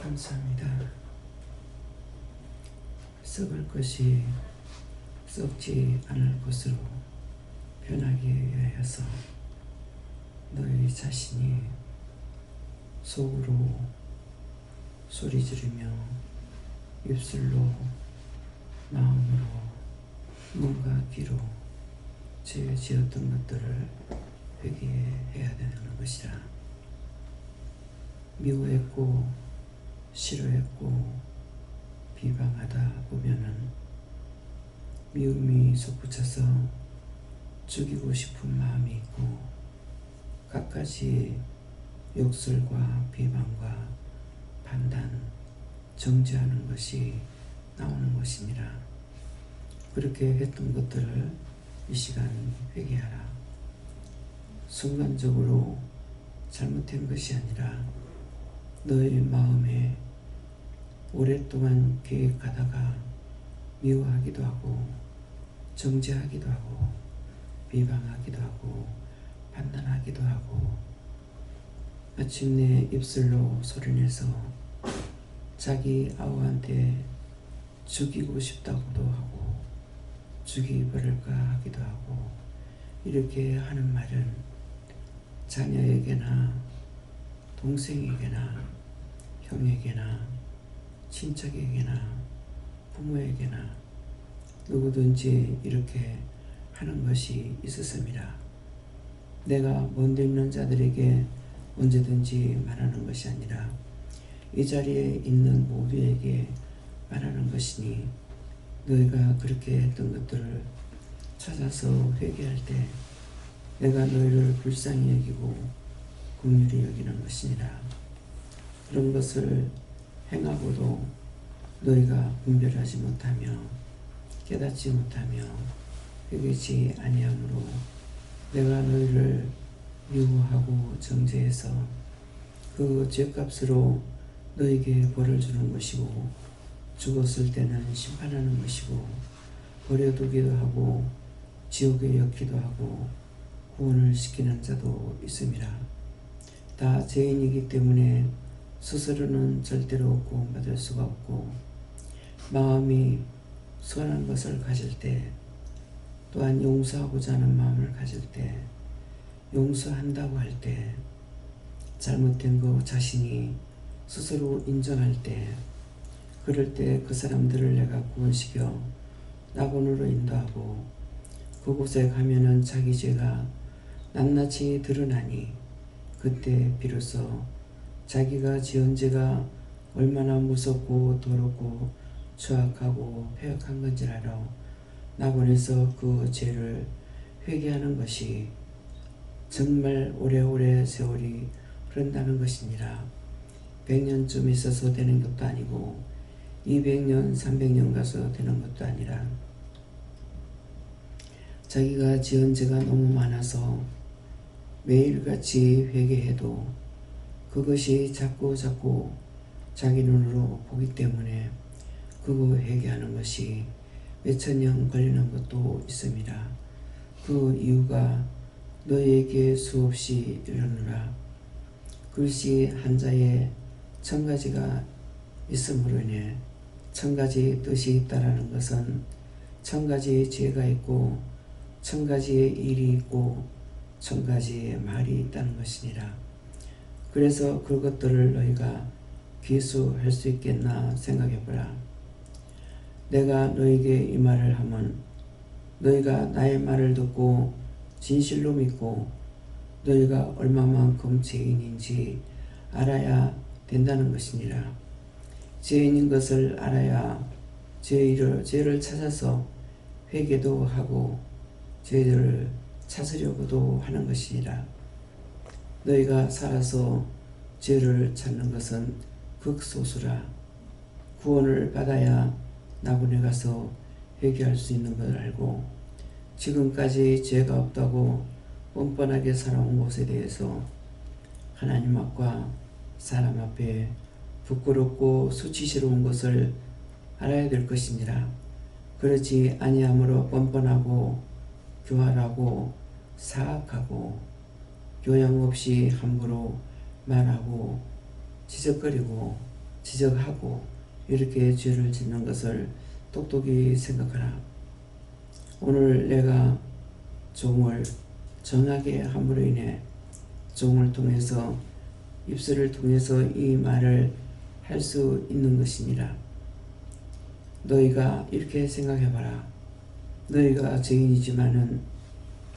감사합니다. 썩을 것이 썩지 않을 것으로 변하기 위하여서 너희 자신이 속으로 소리 지르며 입술로 마음으로 눈과 귀로 죄 지었던 것들을 회개해야 되는 것이라. 미워했고 싫어했고 비방하다 보면은 미움이 솟구쳐서 죽이고 싶은 마음이 있고 갖가지 욕설과 비방과 판단, 정죄하는 것이 나오는 것이니라. 그렇게 했던 것들을 이 시간 회개하라. 순간적으로 잘못된 것이 아니라 너의 마음에 오랫동안 계획하다가 미워하기도 하고 정죄하기도 하고 비방하기도 하고 판단하기도 하고 마침내 입술로 소리내서 자기 아우한테 죽이고 싶다고도 하고 죽이버릴까 하기도 하고 이렇게 하는 말은 자녀에게나 동생에게나 형에게나 친척에게나 부모에게나 누구든지 이렇게 하는 것이 있었습니다. 내가 먼데 있는 자들에게 언제든지 말하는 것이 아니라 이 자리에 있는 모두에게 말하는 것이니 너희가 그렇게 했던 것들을 찾아서 회개할 때 내가 너희를 불쌍히 여기고 긍휼히 여기는 것이니라. 그런 것을 행하고도 너희가 분별하지 못하며 깨닫지 못하며 회개치 아니하므로 내가 너희를 미워하고 정죄해서 그 죄값으로 너희에게 벌을 주는 것이고 죽었을 때는 심판하는 것이고 버려두기도 하고 지옥에 넣기도 하고 구원을 시키는 자도 있음이라. 다 죄인이기 때문에 스스로는 절대로 구원받을 수가 없고 마음이 선한 것을 가질 때 또한 용서하고자 하는 마음을 가질 때 용서한다고 할 때 잘못된 것 자신이 스스로 인정할 때 그럴 때 그 사람들을 내가 구원시켜 낙원으로 인도하고 그곳에 가면은 자기 죄가 낱낱이 드러나니 그때 비로소 자기가 지은 죄가 얼마나 무섭고 더럽고 추악하고 폐역한 건지 알아 낙원에서 그 죄를 회개하는 것이 정말 오래오래 세월이 흐른다는 것이니라. 100년쯤 있어서 되는 것도 아니고 200년, 300년 가서 되는 것도 아니라 자기가 지은 죄가 너무 많아서 매일같이 회개해도 그것이 자꾸 자기 눈으로 보기 때문에 그거 회개하는 것이 몇천 년 걸리는 것도 있습니다. 그 이유가 너희에게 수없이 이르노라. 글씨 한자에 1000가지가 있으므로 인해 1000가지 뜻이 있다라는 것은 1000가지의 죄가 있고 1000가지의 일이 있고 1000가지의 말이 있다는 것이니라. 그래서 그것들을 너희가 귀수할 수 있겠나 생각해보라. 내가 너희에게 이 말을 하면 너희가 나의 말을 듣고 진실로 믿고 너희가 얼마만큼 죄인인지 알아야 된다는 것이니라. 죄인인 것을 알아야 죄를 찾아서 회개도 하고 죄를 찾으려고도 하는 것이니라. 너희가 살아서 죄를 찾는 것은 극소수라. 구원을 받아야 낙원에 가서 회개할 수 있는 것을 알고 지금까지 죄가 없다고 뻔뻔하게 살아온 것에 대해서 하나님 앞과 사람 앞에 부끄럽고 수치스러운 것을 알아야 될 것이니라. 그렇지 아니하므로 뻔뻔하고 교활하고 사악하고 교양 없이 함부로 말하고 지적거리고 지적하고 이렇게 죄를 짓는 것을 똑똑히 생각하라. 오늘 내가 종을 정하게 함으로 인해 종을 통해서 입술을 통해서 이 말을 할 수 있는 것이니라. 너희가 이렇게 생각해봐라. 너희가 죄인이지만은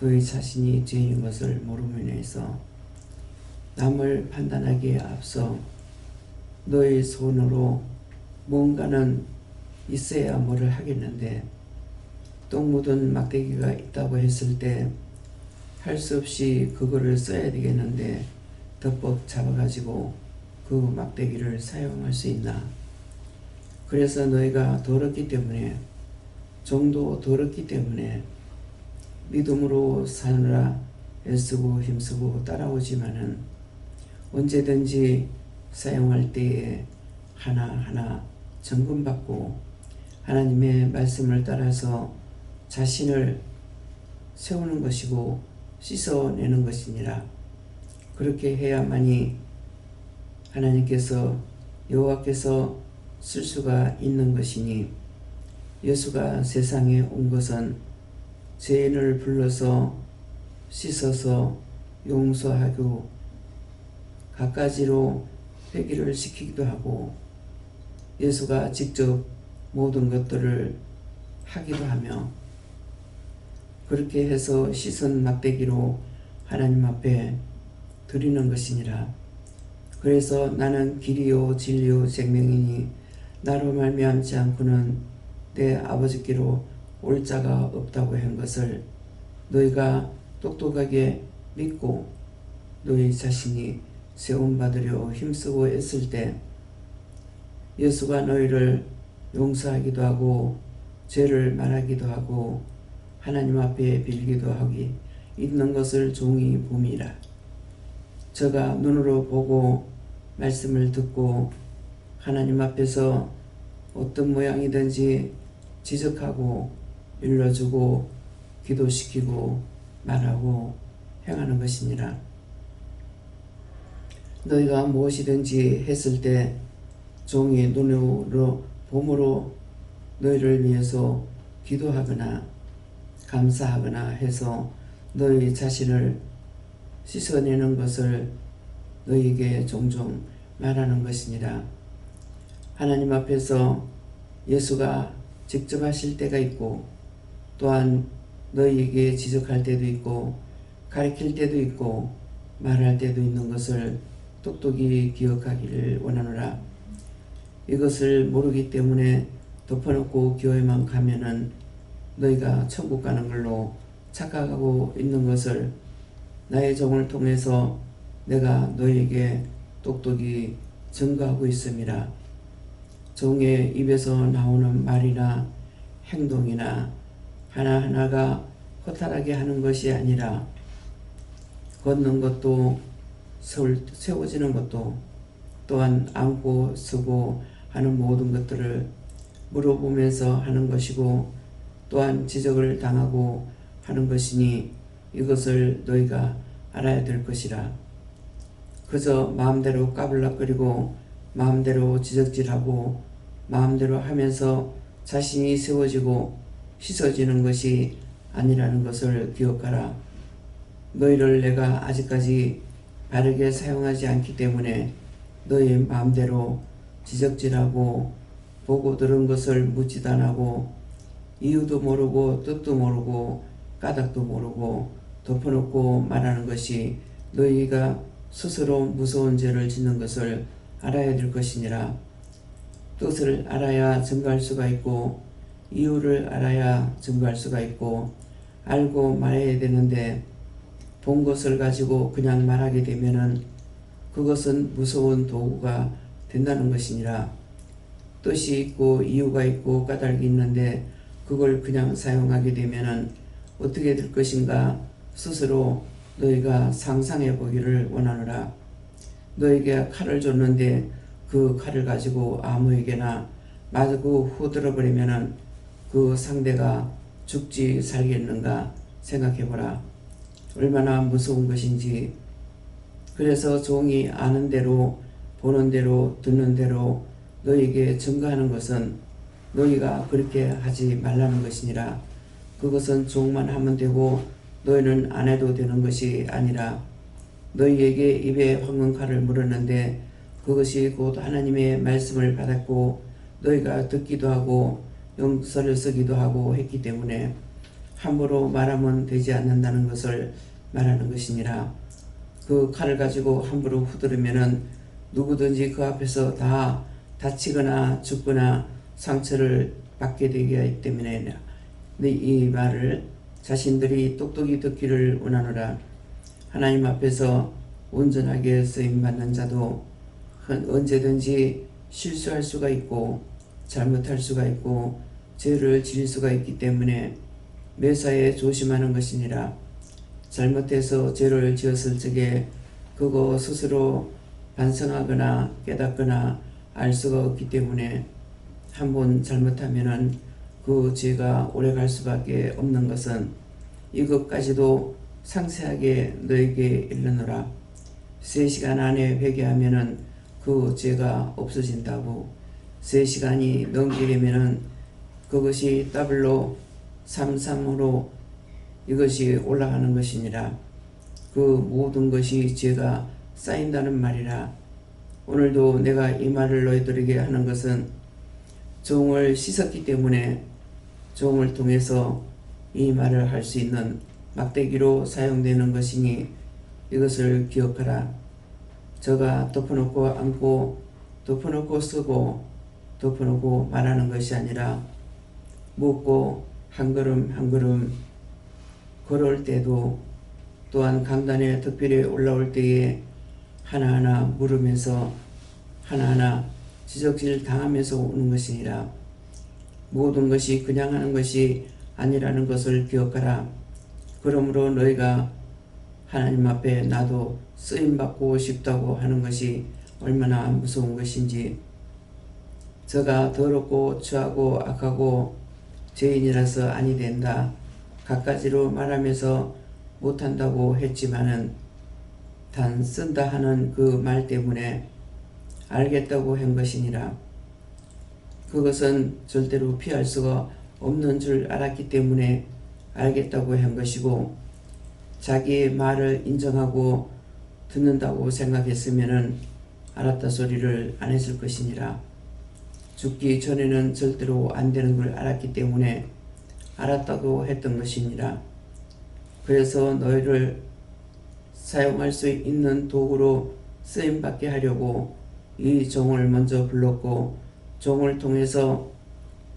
너희 자신이 죄인인 것을 모름으로 인해서 남을 판단하기에 앞서 너희 손으로 뭔가는 있어야 뭐를 하겠는데 똥 묻은 막대기가 있다고 했을 때 할 수 없이 그거를 써야 되겠는데 덮벅 잡아가지고 그 막대기를 사용할 수 있나? 그래서 너희가 더럽기 때문에 종도 더럽기 때문에 믿음으로 사느라 애쓰고 힘쓰고 따라오지만은 언제든지 사용할 때에 하나하나 점검받고 하나님의 말씀을 따라서 자신을 세우는 것이고 씻어내는 것이니라. 그렇게 해야만이 하나님께서 여호와께서 쓸 수가 있는 것이니 예수가 세상에 온 것은 죄인을 불러서 씻어서 용서하고 갖가지로 회개를 시키기도 하고 예수가 직접 모든 것들을 하기도 하며 그렇게 해서 씻은 막대기로 하나님 앞에 드리는 것이니라. 그래서 나는 길이요 진리요 생명이니 나로 말미암지 않고는 내 아버지께로 올 자가 없다고 한 것을 너희가 똑똑하게 믿고 너희 자신이 세움받으려 힘쓰고 애쓸 때 예수가 너희를 용서하기도 하고 죄를 말하기도 하고 하나님 앞에 빌기도 하기 있는 것을 종이 봄이라. 저가 눈으로 보고 말씀을 듣고 하나님 앞에서 어떤 모양이든지 지적하고 일러주고 기도시키고 말하고 행하는 것이니라. 너희가 무엇이든지 했을 때 종이 눈으로 봄으로 너희를 위해서 기도하거나 감사하거나 해서 너희 자신을 씻어내는 것을 너희에게 종종 말하는 것이니라. 하나님 앞에서 예수가 직접 하실 때가 있고 또한 너희에게 지적할 때도 있고 가르칠 때도 있고 말할 때도 있는 것을 똑똑히 기억하기를 원하노라. 이것을 모르기 때문에 덮어놓고 교회만 가면은 너희가 천국 가는 걸로 착각하고 있는 것을 나의 종을 통해서 내가 너희에게 똑똑히 증거하고 있음이라. 종의 입에서 나오는 말이나 행동이나 하나하나가 허탈하게 하는 것이 아니라 걷는 것도 세워지는 것도 또한 앉고 서고 하는 모든 것들을 물어보면서 하는 것이고 또한 지적을 당하고 하는 것이니 이것을 너희가 알아야 될 것이라. 그저 마음대로 까불락거리고 마음대로 지적질하고 마음대로 하면서 자신이 세워지고 씻어지는 것이 아니라는 것을 기억하라. 너희를 내가 아직까지 바르게 사용하지 않기 때문에 너희 마음대로 지적질하고 보고 들은 것을 묻지도 않고 이유도 모르고 뜻도 모르고 까닭도 모르고 덮어놓고 말하는 것이 너희가 스스로 무서운 죄를 짓는 것을 알아야 될 것이니라. 뜻을 알아야 증거할 수가 있고 이유를 알아야 증거할 수가 있고 알고 말해야 되는데 본 것을 가지고 그냥 말하게 되면은 그것은 무서운 도구가 된다는 것이니라. 뜻이 있고 이유가 있고 까닭이 있는데 그걸 그냥 사용하게 되면은 어떻게 될 것인가 스스로 너희가 상상해 보기를 원하노라. 너에게 칼을 줬는데 그 칼을 가지고 아무에게나 맞고 후들어 버리면은 그 상대가 죽지 살겠는가 생각해보라. 얼마나 무서운 것인지. 그래서 종이 아는 대로 보는 대로 듣는 대로 너희에게 증거하는 것은 너희가 그렇게 하지 말라는 것이니라. 그것은 종만 하면 되고 너희는 안 해도 되는 것이 아니라 너희에게 입에 황금칼을 물었는데 그것이 곧 하나님의 말씀을 받았고 너희가 듣기도 하고 용서를 쓰기도 하고 했기 때문에 함부로 말하면 되지 않는다는 것을 말하는 것이니라. 그 칼을 가지고 함부로 후드르면은 누구든지 그 앞에서 다 다치거나 죽거나 상처를 받게 되기 하기 때문에 이 말을 자신들이 똑똑히 듣기를 원하노라. 하나님 앞에서 온전하게 쓰임받는 자도 언제든지 실수할 수가 있고 잘못할 수가 있고 죄를 지을 수가 있기 때문에 매사에 조심하는 것이니라. 잘못해서 죄를 지었을 적에 그거 스스로 반성하거나 깨닫거나 알 수가 없기 때문에 한번 잘못하면은 그 죄가 오래 갈 수밖에 없는 것은 이것까지도 상세하게 너에게 일러노라. 3시간 안에 회개하면은 그 죄가 없어진다고. 3시간이 넘게 되면은 그것이 더블로 33으로 이것이 올라가는 것이니라. 그 모든 것이 죄가 쌓인다는 말이라. 오늘도 내가 이 말을 너희들에게 하는 것은 종을 씻었기 때문에 종을 통해서 이 말을 할 수 있는 막대기로 사용되는 것이니 이것을 기억하라. 저가 덮어놓고 앉고 덮어놓고 쓰고 덮어놓고 말하는 것이 아니라 묻고 한 걸음 한 걸음 걸어올 때도 또한 강단에 특별히 올라올 때에 하나하나 물으면서 하나하나 지적질 당하면서 오는 것이니라. 모든 것이 그냥 하는 것이 아니라는 것을 기억하라. 그러므로 너희가 하나님 앞에 나도 쓰임받고 싶다고 하는 것이 얼마나 무서운 것인지. 저가 더럽고 추하고 악하고 죄인이라서 아니 된다 갖가지로 말하면서 못한다고 했지만은 단 쓴다 하는 그 말 때문에 알겠다고 한 것이니라. 그것은 절대로 피할 수가 없는 줄 알았기 때문에 알겠다고 한 것이고, 자기의 말을 인정하고 듣는다고 생각했으면은 알았다 소리를 안 했을 것이니라. 죽기 전에는 절대로 안 되는 걸 알았기 때문에 알았다고 했던 것이니라. 그래서 너희를 사용할 수 있는 도구로 쓰임받게 하려고 이 종을 먼저 불렀고, 종을 통해서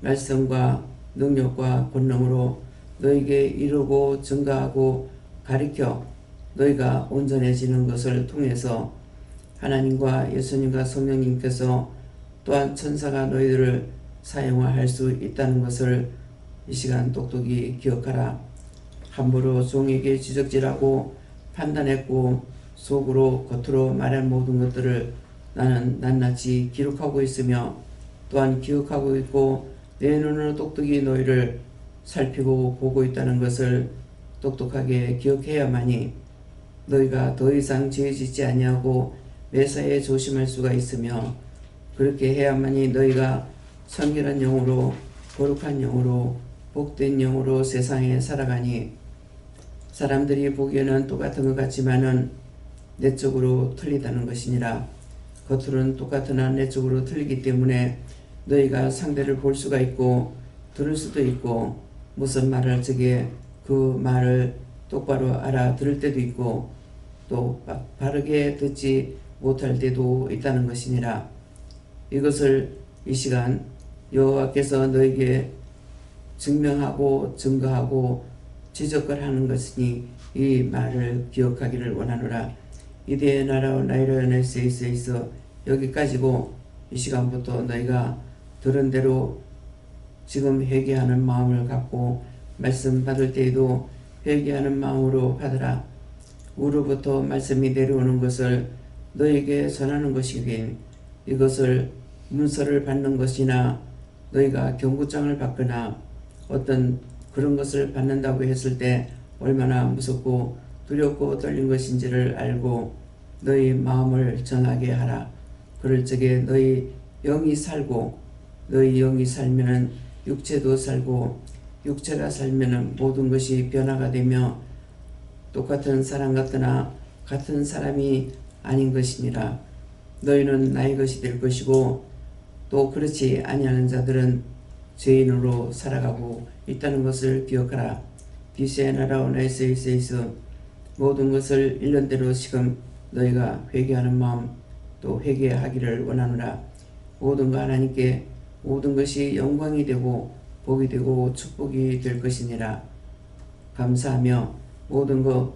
말씀과 능력과 권능으로 너에게 이루고 증가하고 가르쳐 너희가 온전해지는 것을 통해서 하나님과 예수님과 성령님께서 또한 천사가 너희들을 사용할 수 있다는 것을 이 시간 똑똑히 기억하라. 함부로 종에게 지적질하고 판단했고 속으로 겉으로 말한 모든 것들을 나는 낱낱이 기록하고 있으며 또한 기억하고 있고 내 눈으로 똑똑히 너희를 살피고 보고 있다는 것을 똑똑하게 기억해야만이 너희가 더 이상 죄 짓지 아니하고 매사에 조심할 수가 있으며, 그렇게 해야만이 너희가 성결한 영으로 거룩한 영으로 복된 영으로 세상에 살아가니, 사람들이 보기에는 똑같은 것 같지만은 내적으로 틀리다는 것이니라. 겉으로는 똑같으나 내적으로 틀리기 때문에 너희가 상대를 볼 수가 있고 들을 수도 있고 무슨 말을 할 적에 그 말을 똑바로 알아들을 때도 있고 또 바르게 듣지 못할 때도 있다는 것이니라. 이것을 이 시간 여호와께서 너에게 증명하고 증거하고 지적을 하는 것이니 이 말을 기억하기를 원하노라. 이대의 나라와 나이로 NS에서 여기까지고, 이 시간부터 너희가 들은 대로 지금 회개하는 마음을 갖고 말씀 받을 때에도 회개하는 마음으로 받으라. 우로부터 말씀이 내려오는 것을 너에게 전하는 것이긴, 이것을 문서를 받는 것이나 너희가 경고장을 받거나 어떤 그런 것을 받는다고 했을 때 얼마나 무섭고 두렵고 떨린 것인지를 알고 너희 마음을 정하게 하라. 그럴 적에 너희 영이 살고 너희 영이 살면은 육체도 살고 육체가 살면은 모든 것이 변화가 되며 똑같은 사람 같으나 같은 사람이 아닌 것이니라. 너희는 나의 것이 될 것이고 또 그렇지 아니하는 자들은 죄인으로 살아가고 있다는 것을 기억하라. 디세나라오네세이세이스 모든 것을 일련대로 지금 너희가 회개하는 마음 또 회개하기를 원하노라. 모든가 하나님께 모든 것이 영광이 되고 복이 되고 축복이 될 것이니라. 감사하며 모든 것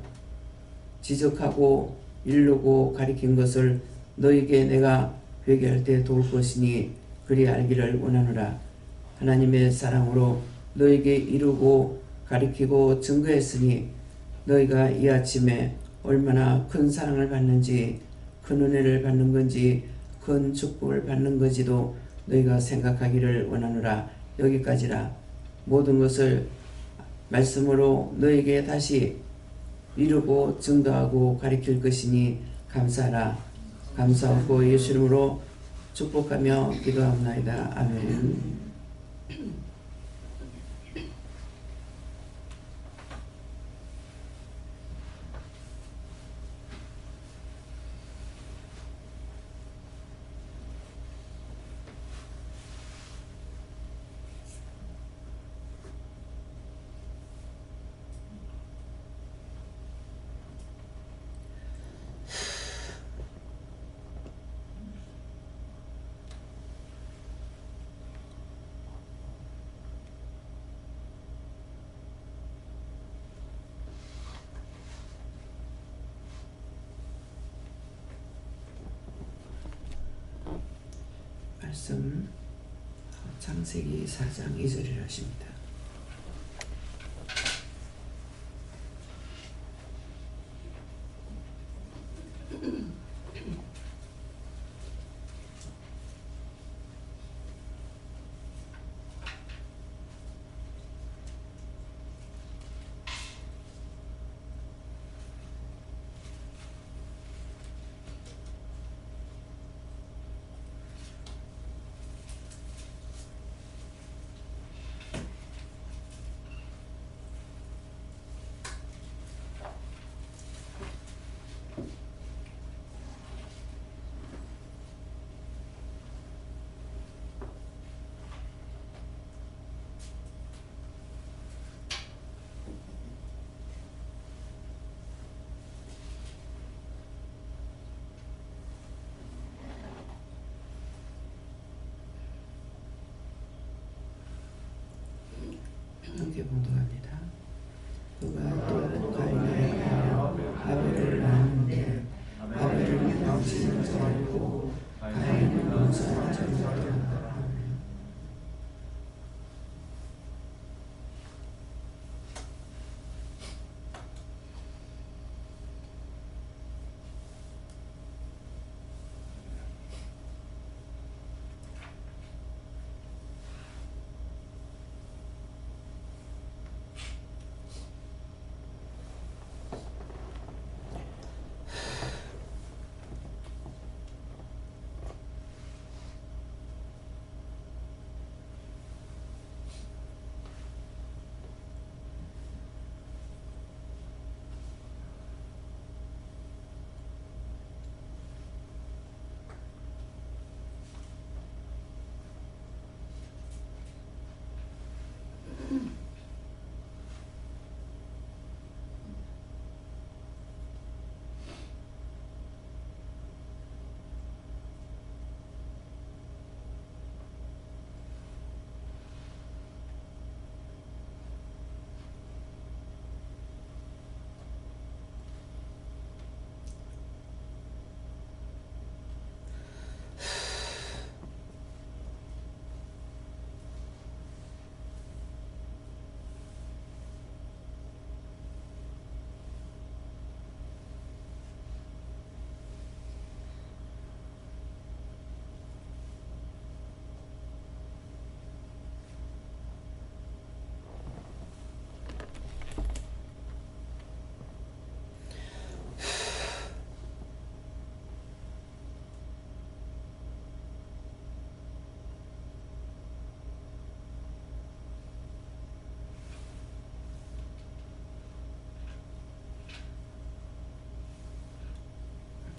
지적하고 이르고 가리킨 것을 너희에게 내가 회개할 때 도울 것이니 그리 알기를 원하노라. 하나님의 사랑으로 너희에게 이루고 가리키고 증거했으니 너희가 이 아침에 얼마나 큰 사랑을 받는지 큰 은혜를 받는 건지 큰 축복을 받는 건지도 너희가 생각하기를 원하노라. 여기까지라. 모든 것을 말씀으로 너희에게 다시 이루고 증거하고 가리킬 것이니 감사하라. 감사하고 예수 이름으로 축복하며 기도합나이다. 아멘. 말씀 창세기 4장 2절이라 하십니다. 함께 봉독합니다. 그가 또 가인에 가여 아벨을 낳았는데 아벨은 양치는 자였고 가인은 농사를 자였더라.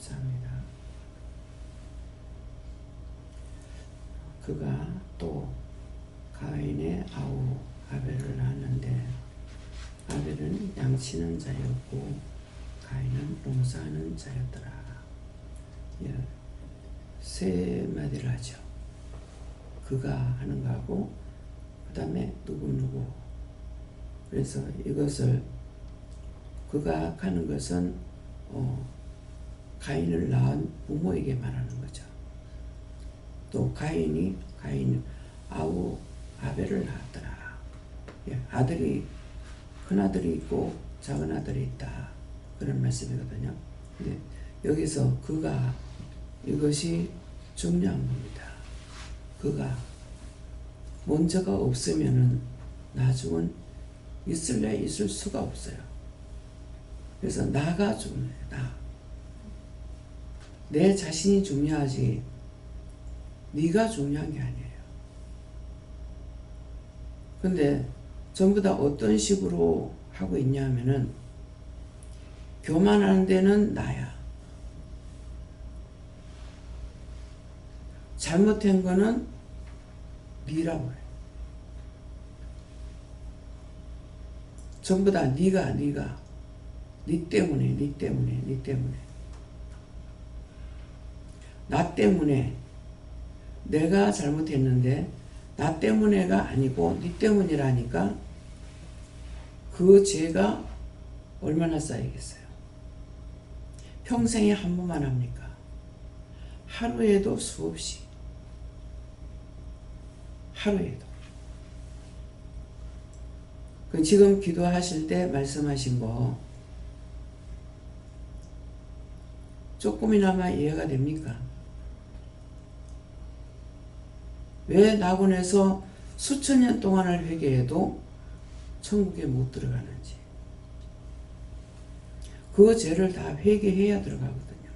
14입니다. 그가 또 가인의 아우 아벨을 낳았는데 아벨은 양치는 자였고 가인은 농사하는 자였더라. 예, 세 마디를 하죠. 그가 하는 거하고 그 다음에 누구. 그래서 이것을 그가 하는 것은 가인을 낳은 부모에게 말하는 거죠. 또 가인 아우 아벨을 낳았더라. 예, 아들이 큰 아들이 있고 작은 아들이 있다. 그런 말씀이거든요. 근데 여기서 그가 이것이 중요한 겁니다. 그가 먼저가 없으면은 나중은 있을 수가 없어요. 그래서 나가 중요해요. 내 자신이 중요하지 네가 중요한 게 아니에요. 근데 전부 다 어떤 식으로 하고 있냐 하면은 교만하는 데는 나야. 잘못한 거는 네라고 해. 전부 다 네가 네 때문에 나 때문에 내가 잘못했는데 나 때문에가 아니고 네 때문이라니까 그 죄가 얼마나 쌓이겠어요. 평생에 한 번만 합니까? 하루에도 수없이 하루에도. 지금 기도하실 때 말씀하신 거 조금이나마 이해가 됩니까? 왜 낙원에서 수천 년 동안을 회개해도 천국에 못 들어가는지. 그 죄를 다 회개해야 들어가거든요.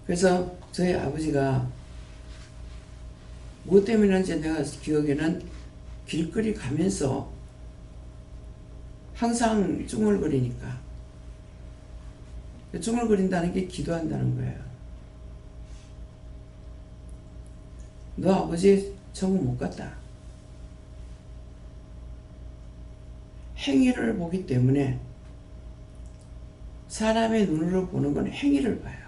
그래서 저희 아버지가 뭐 때문인지 내가 기억에는 길거리 가면서 항상 중얼거리니까. 중얼거린다는 게 기도한다는 거예요. 너 아버지 천국 못 갔다. 행위를 보기 때문에 사람의 눈으로 보는 건 행위를 봐요.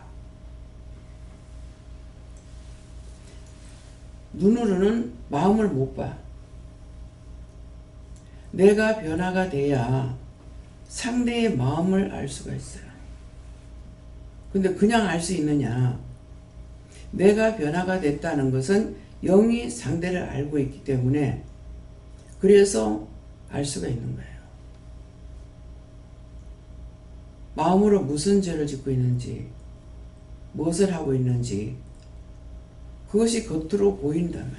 눈으로는 마음을 못 봐. 내가 변화가 돼야 상대의 마음을 알 수가 있어요. 근데 그냥 알 수 있느냐? 내가 변화가 됐다는 것은 영이 상대를 알고 있기 때문에 그래서 알 수가 있는 거예요. 마음으로 무슨 죄를 짓고 있는지, 무엇을 하고 있는지 그것이 겉으로 보인단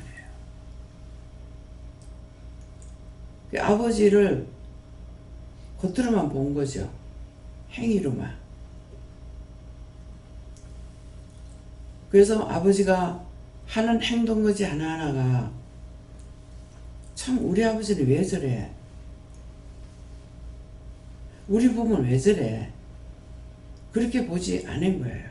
말이에요. 아버지를 겉으로만 본 거죠. 행위로만. 그래서 아버지가 하는 행동 거지 하나하나가 참 우리 아버지는 왜 저래? 우리 보면 왜 저래? 그렇게 보지 않은 거예요.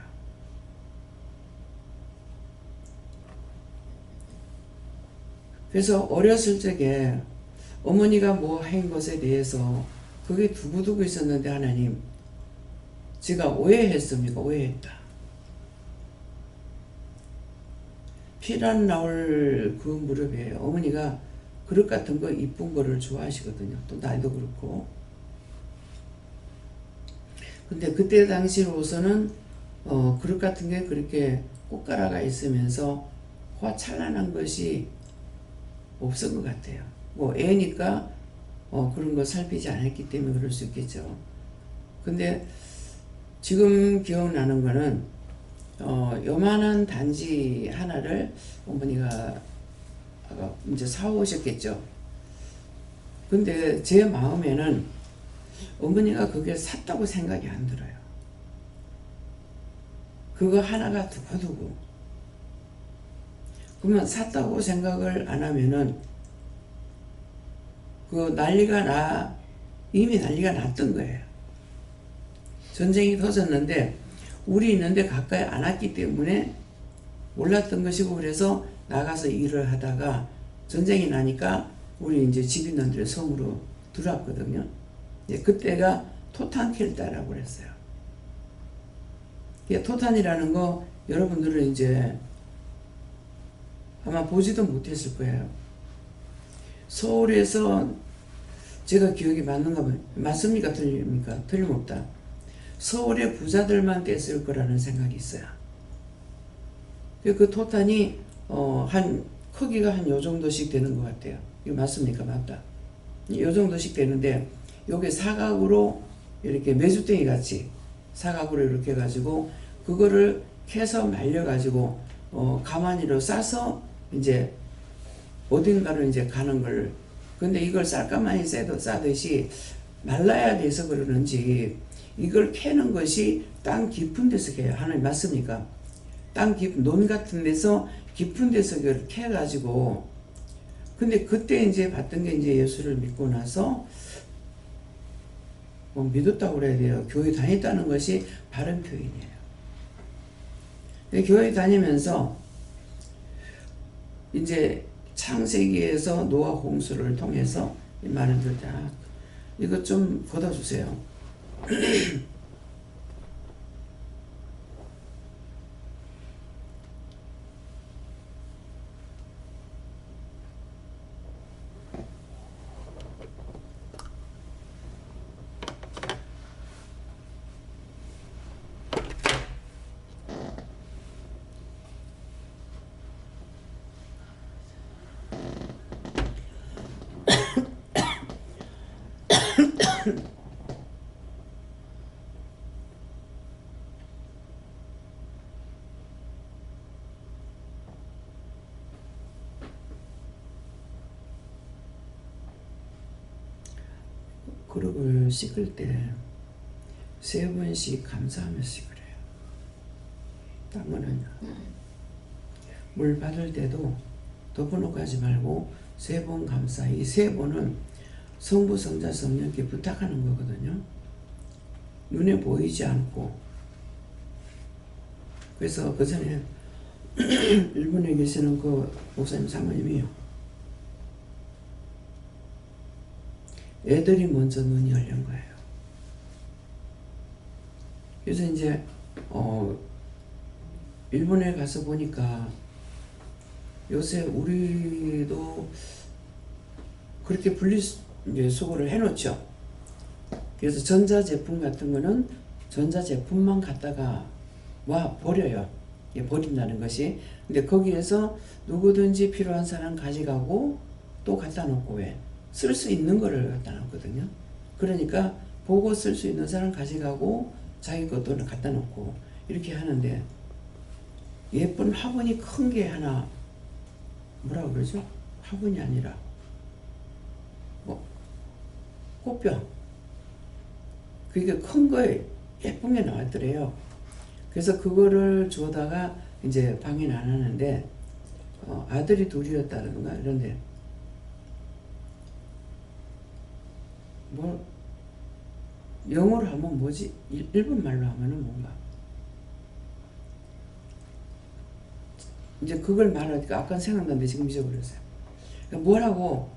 그래서 어렸을 적에 어머니가 뭐 한 것에 대해서 그게 두고두고 있었는데 하나님, 제가 오해했습니까? 오해했다. 피란 나올 그 무렵에 어머니가 그릇 같은 거 이쁜 거를 좋아하시거든요. 또 나이도 그렇고. 근데 그때 당시로서는 그릇 같은 게 그렇게 꽃가라가 있으면서 화찬란한 것이 없은 것 같아요. 뭐 애니까 그런 거 살피지 않았기 때문에 그럴 수 있겠죠. 근데 지금 기억나는 거는 요만한 단지 하나를 어머니가 이제 사오셨겠죠. 근데 제 마음에는 어머니가 그게 샀다고 생각이 안 들어요. 그거 하나가 두고두고. 그러면 샀다고 생각을 안 하면은 그 난리가 이미 난리가 났던 거예요. 전쟁이 터졌는데 우리 있는데 가까이 안 왔기 때문에 몰랐던 것이고, 그래서 나가서 일을 하다가 전쟁이 나니까 우리 이제 집 있는 데 섬으로 들어왔거든요. 그때가 토탄켈다라고 그랬어요. 토탄이라는 거 여러분들은 이제 아마 보지도 못했을 거예요. 서울에서 제가 기억이 맞는가 봐요. 맞습니까? 틀립니까? 틀림없다. 서울의 부자들만 뗐을 거라는 생각이 있어요. 그 토탄이 한 크기가 한 요 정도씩 되는 것 같아요. 이거 맞습니까? 맞다. 요 정도씩 되는데 요게 사각으로 이렇게 메주땡이 같이 사각으로 이렇게 해가지고 그거를 캐서 말려가지고 가마니로 싸서 이제 어딘가로 이제 가는 걸. 근데 이걸 쌀가마니 싸듯이 말라야 돼서 그러는지 이걸 캐는 것이 땅 깊은 데서 캐요. 하나님 맞습니까? 땅 깊은 논 같은 데서 깊은 데서 그걸 캐가지고. 근데 그때 이제 봤던 게 이제 예수를 믿고 나서 뭐 믿었다고 그래야 돼요. 교회 다녔다는 것이 바른 표현이에요. 교회 다니면서 이제 창세기에서 노아 홍수를 통해서 이 말을 들을 때 이거 좀 걷어주세요. 그릇을 씻을 때 3번씩 감사하며 씻으래요. 딴 물 받을 때도 덮어놓고 하지 말고 3번 감사. 이 3번은 성부, 성자, 성령께 부탁하는 거거든요. 눈에 보이지 않고. 그래서 그 전에 일본에 계시는 그 목사님 사모님이요. 애들이 먼저 눈이 열린 거예요. 그래서 이제 일본에 가서 보니까 요새 우리도 그렇게 분리수거를 해놓죠. 그래서 전자제품 같은 거는 전자제품만 갖다가 와 버려요. 버린다는 것이. 근데 거기에서 누구든지 필요한 사람 가져가고 또 갖다 놓고 왜 쓸 수 있는 거를 갖다 놓거든요. 그러니까 보고 쓸 수 있는 사람 가져가고 자기 것도 갖다 놓고 이렇게 하는데, 예쁜 화분이 큰 게 하나, 뭐라고 그러죠? 화분이 아니라 뭐 꽃병, 그게 큰 거에 예쁜 게 나왔더래요. 그래서 그거를 주워다가 이제 방해는 안 하는데 아들이 둘이었다던가 이런데 뭐 영어로 하면 뭐지? 일본 말로 하면은 뭔가 이제 그걸 말하니까 아까 생각났는데 지금 잊어버렸어요. 그러니까 뭐라고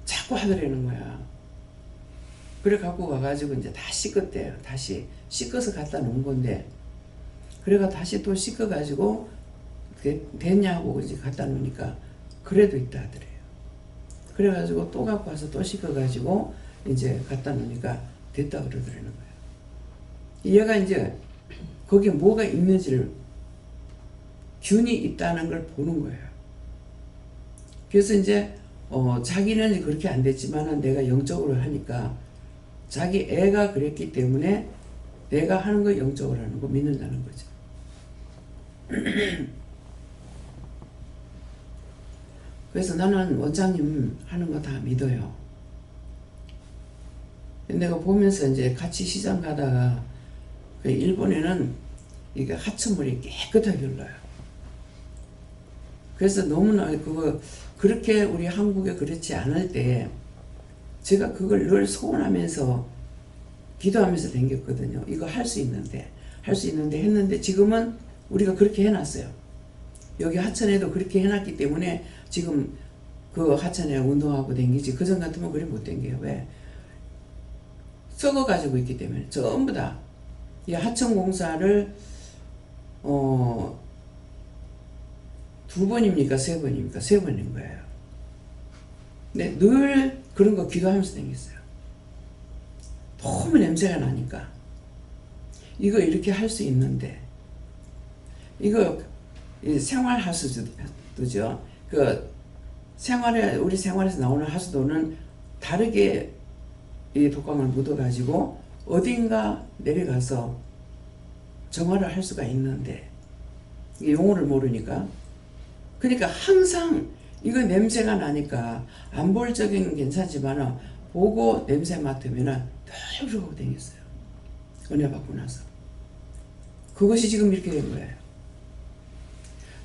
자꾸 하더라는 거야. 그래 갖고 가가지고 이제 다 씻었대요. 다시 씻어서 갖다 놓은 건데, 그래가 다시 또 씻어가지고 됐냐고 이제 갖다 놓으니까 그래도 있다 하더래요. 그래가지고 또 갖고 와서 또 씻어가지고 이제 갖다 놓으니까 됐다 그러더라는 거예요. 얘가 이제 거기에 뭐가 있는지를, 균이 있다는 걸 보는 거예요. 그래서 이제 자기는 그렇게 안 됐지만은 내가 영적으로 하니까 자기 애가 그랬기 때문에 내가 하는 거 영적으로 하는 거 믿는다는 거죠. 그래서 나는 원장님 하는 거 다 믿어요. 내가 보면서 이제 같이 시장 가다가 그 일본에는 이게 하천물이 깨끗하게 흘러요. 그래서 너무나 그거 그렇게 우리 한국에 그렇지 않을 때 제가 그걸 늘 소원하면서 기도하면서 댕겼거든요. 이거 할 수 있는데 했는데 지금은 우리가 그렇게 해놨어요. 여기 하천에도 그렇게 해놨기 때문에 지금 그 하천에 운동하고 댕기지, 그전 같으면 그래 못 댕겨요. 왜? 썩어가지고 있기 때문에. 전부 다 이 하천 공사를 2번입니까 3번입니까? 3번인 거예요. 근데 늘 그런 거 기도하면서 댕겼어요. 너무 냄새가 나니까 이거 이렇게 할 수 있는데, 이거 생활 하수도죠. 그 우리 생활에서 나오는 하수도는 다르게 이 독감을 묻어가지고 어딘가 내려가서 정화를 할 수가 있는데, 이게 용어를 모르니까. 그러니까 항상 이거 냄새가 나니까 안 볼 적은 괜찮지만 보고 냄새 맡으면 늘 그러고 다녔어요. 은혜 받고 나서. 그것이 지금 이렇게 된 거예요.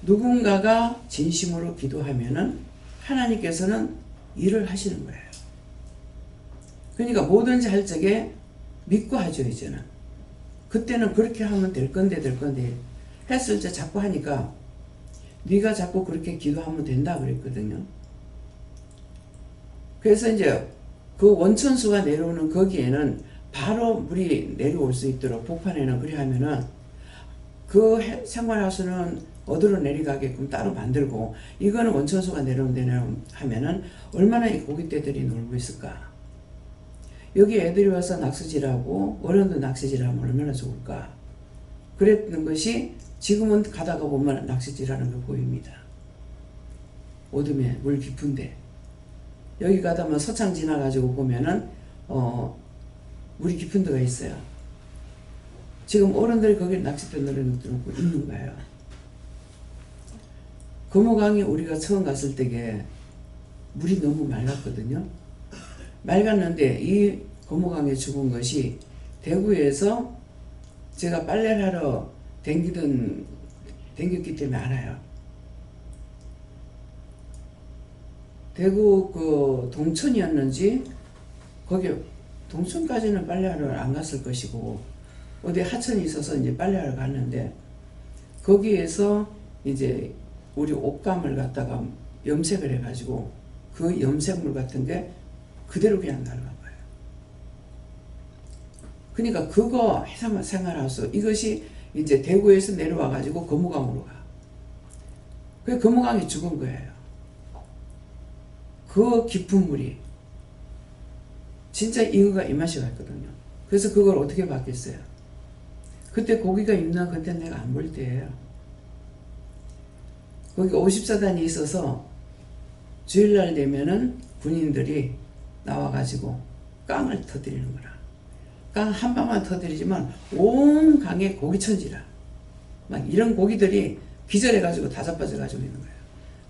누군가가 진심으로 기도하면은 하나님께서는 일을 하시는 거예요. 그러니까 뭐든지 할 적에 믿고 하죠, 이제는. 그때는 그렇게 하면 될 건데 했을 때 자꾸 하니까 네가 자꾸 그렇게 기도하면 된다 그랬거든요. 그래서 이제 그 원천수가 내려오는 거기에는 바로 물이 내려올 수 있도록 복판에는 그래 하면은 그 생활하수는 어디로 내려가게끔 따로 만들고, 이거는 원천수가 내려온 데는 하면은 얼마나 이 고깃대들이 놀고 있을까. 여기 애들이 와서 낚시질하고 어른도 낚시질하면 얼마나 좋을까. 그랬던 것이 지금은 가다가 보면 낚시질하는 거 보입니다. 어둠에 물 깊은데 여기 가다만 서창 지나가지고 보면은 물이 깊은 데가 있어요. 지금 어른들이 거기 낚싯대 내려놓고 있는 거예요. 금호강이 우리가 처음 갔을 때에 물이 너무 맑았거든요. 맑았는데 이 금호강에 죽은 것이 대구에서 제가 빨래를 하러 댕겼기 때문에 알아요. 대구 그 동천이었는지, 거기 동천까지는 빨래하러 안 갔을 것이고 어디 하천이 있어서 이제 빨래하러 갔는데, 거기에서 이제 우리 옷감을 갖다가 염색을 해가지고 그 염색물 같은 게 그대로 그냥 날아가봐요. 그러니까 그거 생활하수, 이것이 이제 대구에서 내려와가지고 금호강으로 가. 그 금호강이 죽은 거예요. 그 깊은 물이 진짜 잉어가 이맛이 갔거든요. 그래서 그걸 어떻게 받겠어요? 그때 고기가 있나? 그때 내가 안 볼 때예요. 거기 54단이 있어서 주일날 되면은 군인들이 나와가지고 깡을 터뜨리는 거라. 깡 한 방만 터뜨리지만 온 강에 고기천지라. 막 이런 고기들이 기절해가지고 다 자빠져가지고 있는 거예요.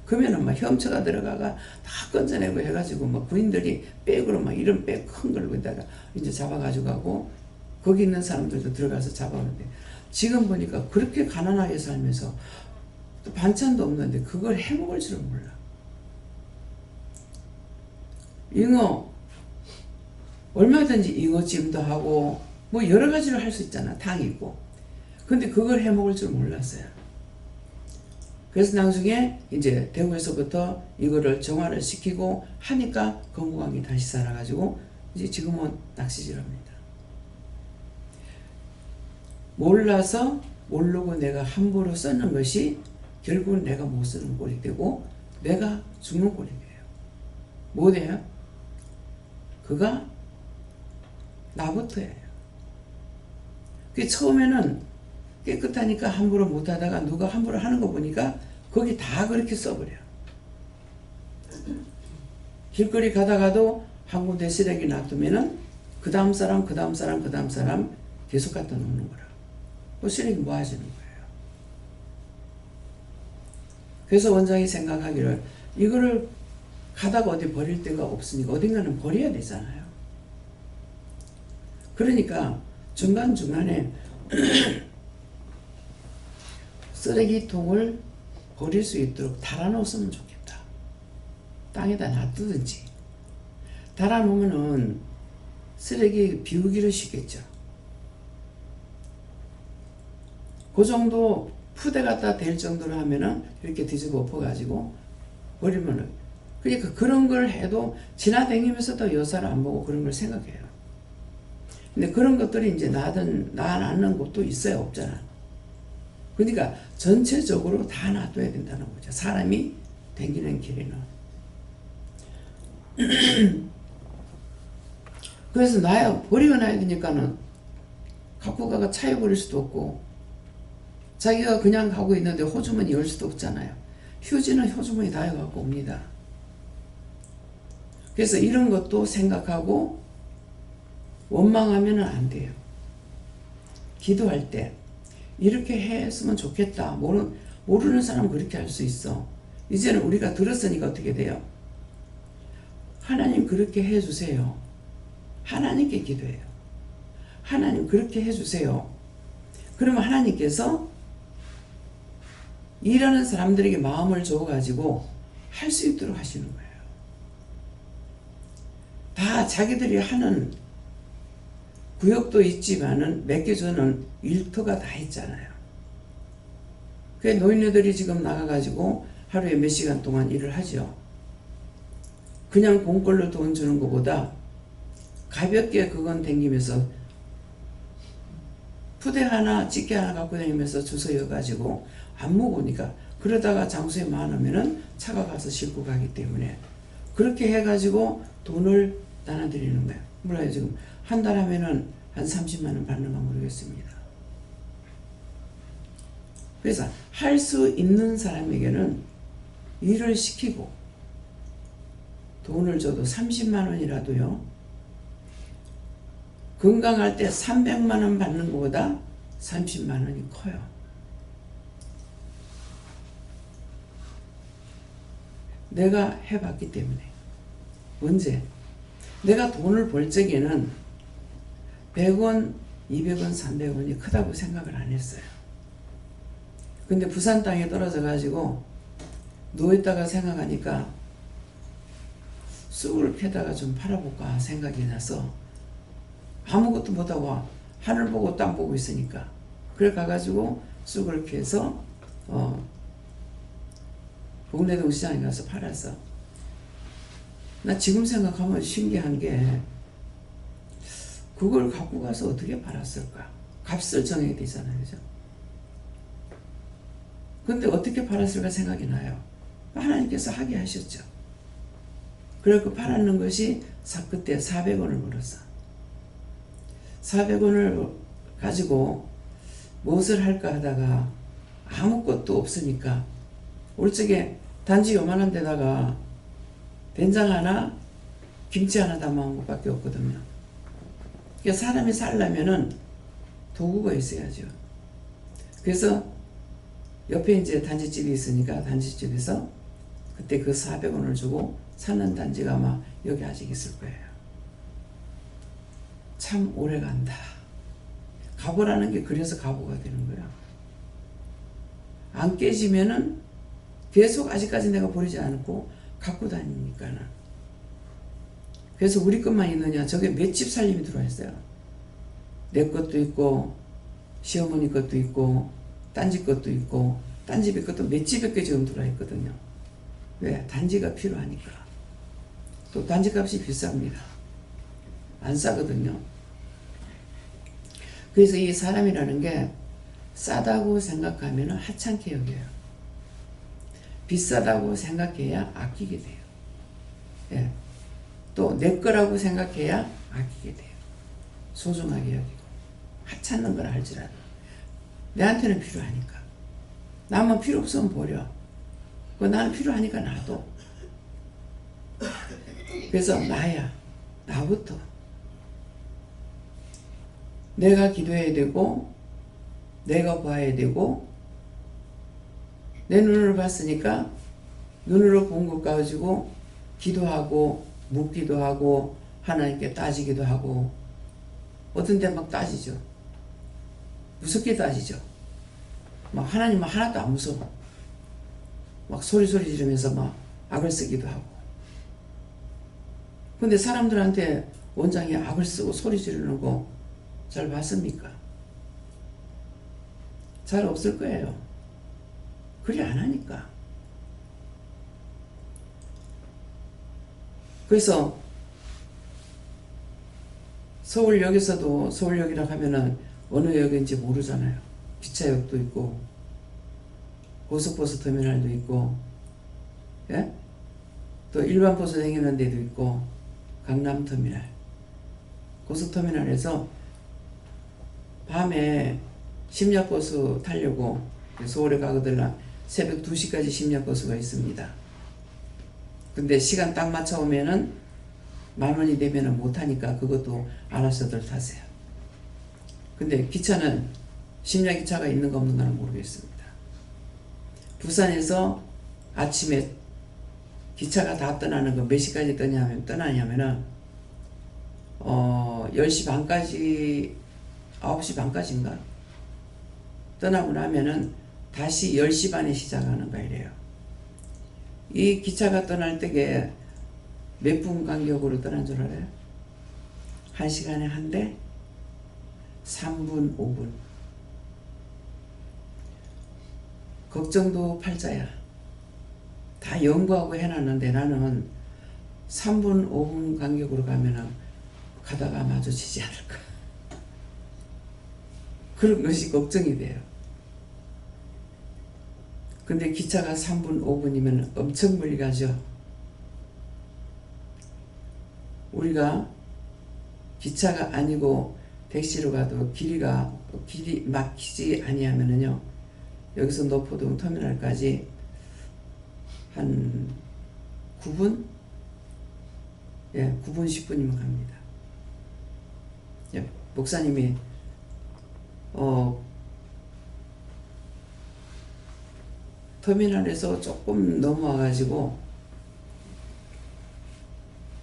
그러면은 막 혐처가 들어가가 다 건져내고 해가지고 막 군인들이 백으로 막 이런 백 큰 걸 거기다가 이제 잡아가지고 가고, 거기 있는 사람들도 들어가서 잡아오는데, 지금 보니까 그렇게 가난하게 살면서 또 반찬도 없는데 그걸 해먹을 줄은 몰라. 잉어 얼마든지 잉어찜도 하고 뭐 여러 가지로 할 수 있잖아. 탕 있고. 근데 그걸 해먹을 줄 몰랐어요. 그래서 나중에 이제 대구에서부터 이거를 정화를 시키고 하니까 금호강이 다시 살아가지고 이제 지금은 낚시질합니다. 몰라서 모르고 내가 함부로 쓰는 것이 결국은 내가 못 쓰는 꼴이 되고 내가 죽는 꼴이 돼요. 뭐 돼요? 그가 나부터예요. 그 처음에는 깨끗하니까 함부로 못하다가 누가 함부로 하는 거 보니까 거기 다 그렇게 써버려. 길거리 가다가도 한 군데 쓰레기 놔두면은 그 다음 사람 계속 갖다 놓는 거라. 그 쓰레기 뭐 하시는 거예요? 그래서 원장이 생각하기를 이거를 가다가 어디 버릴 데가 없으니까 어딘가는 버려야 되잖아요. 그러니까 중간중간에 쓰레기통을 버릴 수 있도록 달아놓았으면 좋겠다. 땅에다 놔두든지 달아놓으면은 쓰레기 비우기를 쉽겠죠. 그 정도 푸대 갖다 댈 정도로 하면은 이렇게 뒤집어 엎어가지고 버리면은, 그러니까 그런 걸 해도 지나다니면서도 여사를 안 보고 그런 걸 생각해요. 근데 그런 것들이 이제 놔놨는 곳도 있어요, 없잖아. 그러니까 전체적으로 다 놔둬야 된다는 거죠. 사람이 다니는 길에는. 그래서 버리고 놔야 되니까는 갖고 가가 차에 버릴 수도 없고, 자기가 그냥 가고 있는데 호주머니 열 수도 없잖아요. 휴지는 호주머니 다 해갖고 옵니다. 그래서 이런 것도 생각하고 원망하면 안 돼요. 기도할 때 이렇게 했으면 좋겠다. 모르는 사람은 그렇게 할 수 있어. 이제는 우리가 들었으니까 어떻게 돼요? 하나님 그렇게 해주세요. 하나님께 기도해요. 하나님 그렇게 해주세요. 그러면 하나님께서 일하는 사람들에게 마음을 줘가지고 할 수 있도록 하시는 거예요. 다 자기들이 하는 구역도 있지만은 맡겨주는 일터가 다 있잖아요. 그 노인네들이 지금 나가가지고 하루에 몇 시간 동안 일을 하죠. 그냥 공꼴로 돈 주는 것보다 가볍게 그건 댕기면서 푸대 하나 찌개 하나 갖고 다니면서 주워 여가지고 안 먹으니까, 그러다가 장소에 많으면은 차가 가서 싣고 가기 때문에 그렇게 해가지고 돈을 나눠드리는 거예요. 몰라요. 지금 한 달 하면은 한 30만 원 받는가 모르겠습니다. 그래서 할 수 있는 사람에게는 일을 시키고 돈을 줘도 30만 원이라도요, 건강할 때 300만 원 받는 것보다 30만 원이 커요. 내가 해봤기 때문에. 언제? 내가 돈을 벌 적에는 100원, 200원, 300원이 크다고 생각을 안 했어요. 근데 부산 땅에 떨어져 가지고 누워있다가 생각하니까 쑥을 캐다가 좀 팔아볼까 생각이 나서 아무것도 못하고 하늘 보고 땅 보고 있으니까, 그래 가가지고 쑥을 캐서 봉래동 시장에 가서 팔았어. 나 지금 생각하면 신기한 게, 그걸 갖고 가서 어떻게 팔았을까? 값을 정해야 되잖아요, 그죠? 근데 어떻게 팔았을까 생각이 나요. 하나님께서 하게 하셨죠. 그래서 팔았는 것이 그때 400원을 벌었어. 400원을 가지고 무엇을 할까 하다가 아무것도 없으니까 올 적에 단지 요만한 데다가 된장 하나, 김치 하나 담아온 것밖에 없거든요. 그러니까 사람이 살려면은 도구가 있어야죠. 그래서 옆에 이제 단지집이 있으니까 단지집에서 그때 그 400원을 주고 사는 단지가 아마 여기 아직 있을 거예요. 참 오래 간다. 가보라는 게 그래서 가보가 되는 거야. 안 깨지면은 계속 아직까지 내가 버리지 않고 갖고 다니니까는. 그래서 우리 것만 있느냐, 저게 몇 집 살림이 들어와 있어요. 내 것도 있고 시어머니 것도 있고 딴집 것도 있고 딴집의 것도 몇 집에 개 지금 들어와 있거든요. 왜? 단지가 필요하니까. 또 단지값이 비쌉니다. 안 싸거든요. 그래서 이 사람이라는 게 싸다고 생각하면 하찮게 여겨요. 비싸다고 생각해야 아끼게 돼요. 예. 또 내 거라고 생각해야 아끼게 돼요. 소중하게 여기고. 하찮는 걸 알지라도 내한테는 필요하니까. 나만 필요 없으면 버려. 나는 필요하니까 놔둬. 그래서 나부터 내가 기도해야 되고 내가 봐야 되고, 내 눈으로 봤으니까 눈으로 본 것 가지고 기도하고 묻기도 하고 하나님께 따지기도 하고, 어떤 데 막 따지죠. 무섭게 따지죠. 막 하나님은 하나도 안 무서워. 막 소리 지르면서 막 악을 쓰기도 하고. 근데 사람들한테 원장이 악을 쓰고 소리 지르는 거 잘 봤습니까? 잘 없을 거예요. 그리 안 하니까. 그래서 서울역에서도 서울역이라 하면은 어느 역인지 모르잖아요. 기차역도 있고 고속버스 터미널도 있고, 예? 또 일반 버스 다니는 데도 있고, 강남터미널, 고속터미널에서 밤에 심야버스 타려고 서울에 가거들라 새벽 2시까지 심야버스가 있습니다. 근데 시간 딱 맞춰 오면은 10,000원이 되면은 못 타니까 그것도 알아서들 타세요. 근데 기차는 심야기차가 있는가 없는가는 모르겠습니다. 부산에서 아침에 기차가 다 떠나는 거 몇 시까지 떠나냐면은 10시 반까지 9시 반까지인가 떠나고 나면은 다시 10시 반에 시작하는 거 이래요. 이 기차가 떠날 때게 몇 분 간격으로 떠난 줄 알아요? 1시간에 한 대 3분 5분. 걱정도 팔자야. 다 연구하고 해놨는데 나는 3분 5분 간격으로 가면은 가다가 마주치지 않을까. 그런 것이 걱정이 돼요. 근데 기차가 3분 5분이면 엄청 멀리 가죠. 우리가 기차가 아니고 택시로 가도 길이 막히지 아니하면은요, 여기서 노포동 터미널까지 한 9분? 예, 9분 10분이면 갑니다. 예, 목사님이 터미널에서 조금 넘어와가지고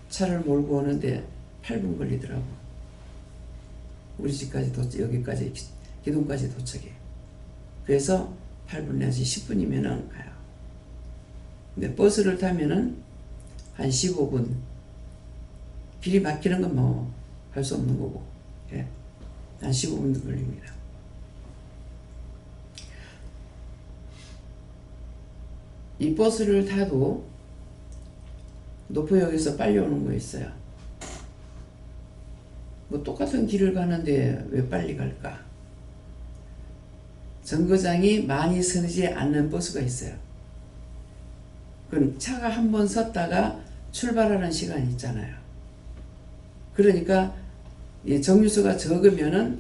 차를 몰고 오는데 8분 걸리더라고. 우리 집까지 여기까지 기동까지 도착해. 그래서 8분 내지 10분이면은 가요. 근데 버스를 타면은 한 15분. 길이 막히는 건 뭐 할 수 없는 거고, 예, 한 15분도 걸립니다. 이 버스를 타도 노포역에서 빨리 오는 거 있어요. 뭐 똑같은 길을 가는데 왜 빨리 갈까? 정거장이 많이 서지 않는 버스가 있어요. 그럼 차가 한 번 섰다가 출발하는 시간이 있잖아요. 그러니까 정류소가 적으면은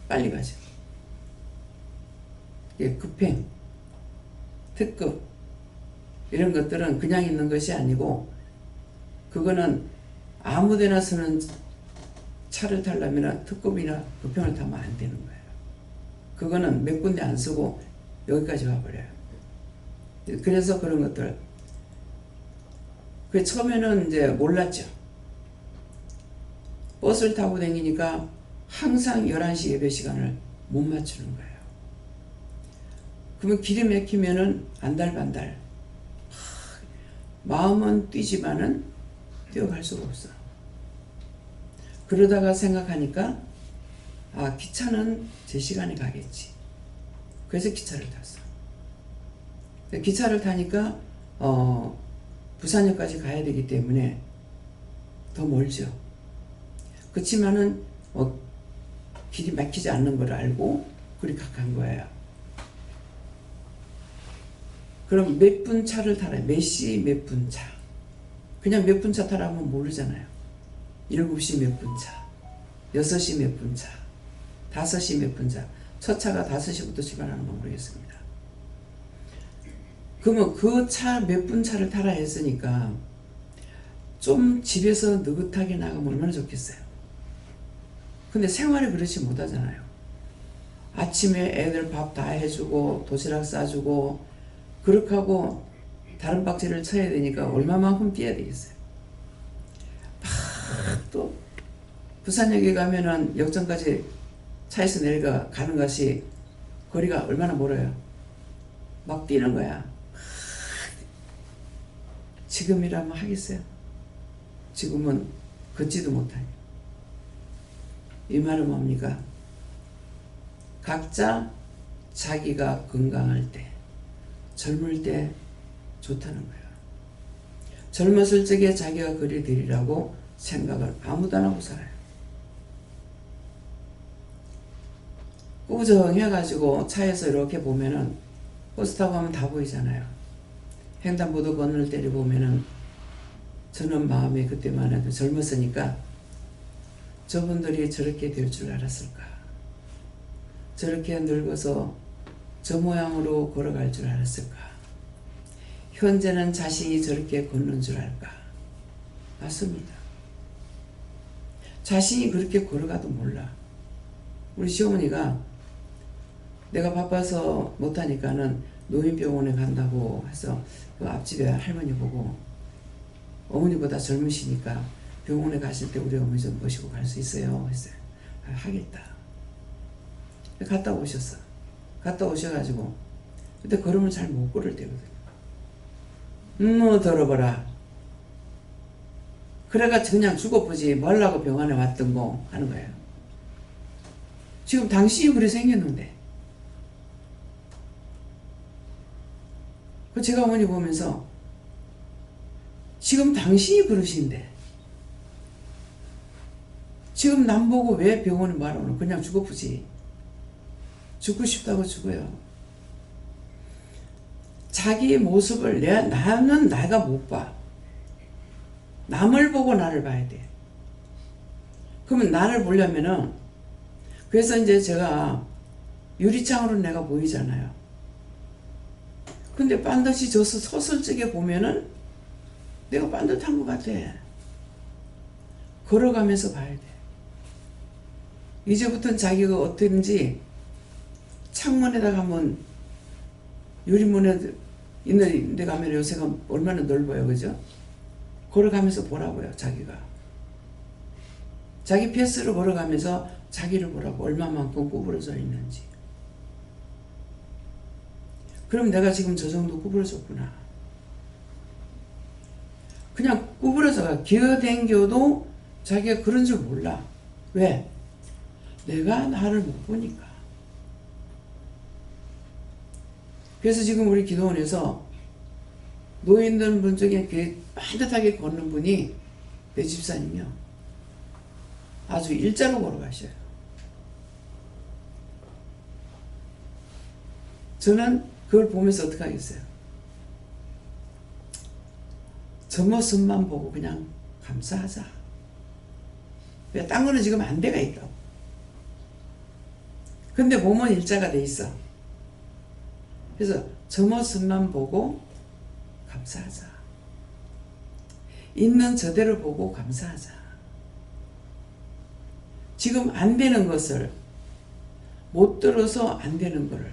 빨리 가죠. 급행, 특급 이런 것들은 그냥 있는 것이 아니고, 그거는 아무데나 서는 차를 타려면 특급이나 급행을 타면 안 되는 거예요. 그거는 몇 군데 안 쓰고 여기까지 와버려요. 그래서 그런 것들. 처음에는 이제 몰랐죠. 버스를 타고 다니니까 항상 11시 예배 시간을 못 맞추는 거예요. 그러면 길이 막히면은 안달반달. 마음은 뛰지만은 뛰어갈 수가 없어. 그러다가 생각하니까 기차는 제 시간에 가겠지. 그래서 기차를 탔어. 기차를 타니까 부산역까지 가야 되기 때문에 더 멀죠. 그렇지만은 길이 막히지 않는 걸 알고 그렇게 간 거예요. 그럼 몇 분 차를 타라. 몇 시 몇 분 차. 그냥 몇 분 차 타라 하면 모르잖아요. 7시 몇 분 차, 6시 몇 분 차, 5시 몇 분 차. 첫 차가 5시부터 출발하는 건 모르겠습니다. 그러면 그 차 몇 분 차를 타라 했으니까 좀 집에서 느긋하게 나가면 얼마나 좋겠어요. 근데 생활이 그렇지 못하잖아요. 아침에 애들 밥 다 해주고 도시락 싸주고 그렇게 하고 다른 박지를 쳐야 되니까 얼마만큼 뛰어야 되겠어요. 또 부산역에 가면은 역전까지 차에서 내려가 가는 것이 거리가 얼마나 멀어요. 막 뛰는 거야. 지금이라면 하겠어요? 지금은 걷지도 못하니. 이 말은 뭡니까? 각자 자기가 건강할 때, 젊을 때 좋다는 거예요. 젊었을 적에 자기가 그리 되리라고 생각을 아무도 안 하고 살아요. 꾸정해가지고 차에서 이렇게 보면은 버스 타고 가면 다 보이잖아요. 횡단보도 건널 때를 보면은 저는 마음에 그때만 해도 젊었으니까 저분들이 저렇게 될 줄 알았을까? 저렇게 늙어서 저 모양으로 걸어갈 줄 알았을까? 현재는 자신이 저렇게 걷는 줄 알까? 맞습니다. 자신이 그렇게 걸어가도 몰라. 우리 시어머니가 내가 바빠서 못하니까는 노인병원에 간다고 해서 그 앞집에 할머니 보고 어머니보다 젊으시니까 병원에 가실 때 우리 어머니 좀 모시고 갈 수 있어요? 했어요. 하겠다. 갔다 오셨어. 갔다 오셔가지고 그때 걸음을 잘 못 걸을 때거든요. 뭐 들어봐라. 그래가 그냥 죽어보지 뭐하려고 병원에 왔던 거 하는 거예요. 지금 당신이 그래 생겼는데. 그 제가 어머니 보면서 지금 당신이 그러신데 지금 남 보고 왜 병원에 말하노? 그냥 죽어보지. 죽고 싶다고 죽어요. 자기의 모습을 나는 내가 못 봐. 남을 보고 나를 봐야 돼. 그러면 나를 보려면은 그래서 이제 제가 유리창으로 내가 보이잖아요. 근데 반드시 저 서슬적에 보면은 내가 반듯한 것 같아. 걸어가면서 봐야 돼. 이제부터는 자기가 어떤지 창문에다가 한번 유리문에 있는 데 가면 요새가 얼마나 넓어요. 그죠? 걸어가면서 보라고요. 자기가. 자기 페이스로 걸어가면서 자기를 보라고. 얼마만큼 구부러져 있는지. 그럼 내가 지금 저 정도 구부러졌구나. 그냥 구부러져가 기어댕겨도 자기가 그런 줄 몰라. 왜? 내가 나를 못 보니까. 그래서 지금 우리 기도원에서 노인들 분 중에 반듯하게 걷는 분이 내 집사님이요. 아주 일자로 걸어가셔요. 저는 그걸 보면서 어떻게 하겠어요? 저 모습만 보고 그냥 감사하자. 왜? 딴 거는 지금 안 돼가 있다고. 근데 몸은 일자가 돼 있어. 그래서 저 모습만 보고 감사하자. 있는 저대로 보고 감사하자. 지금 안 되는 것을 못 들어서 안 되는 거를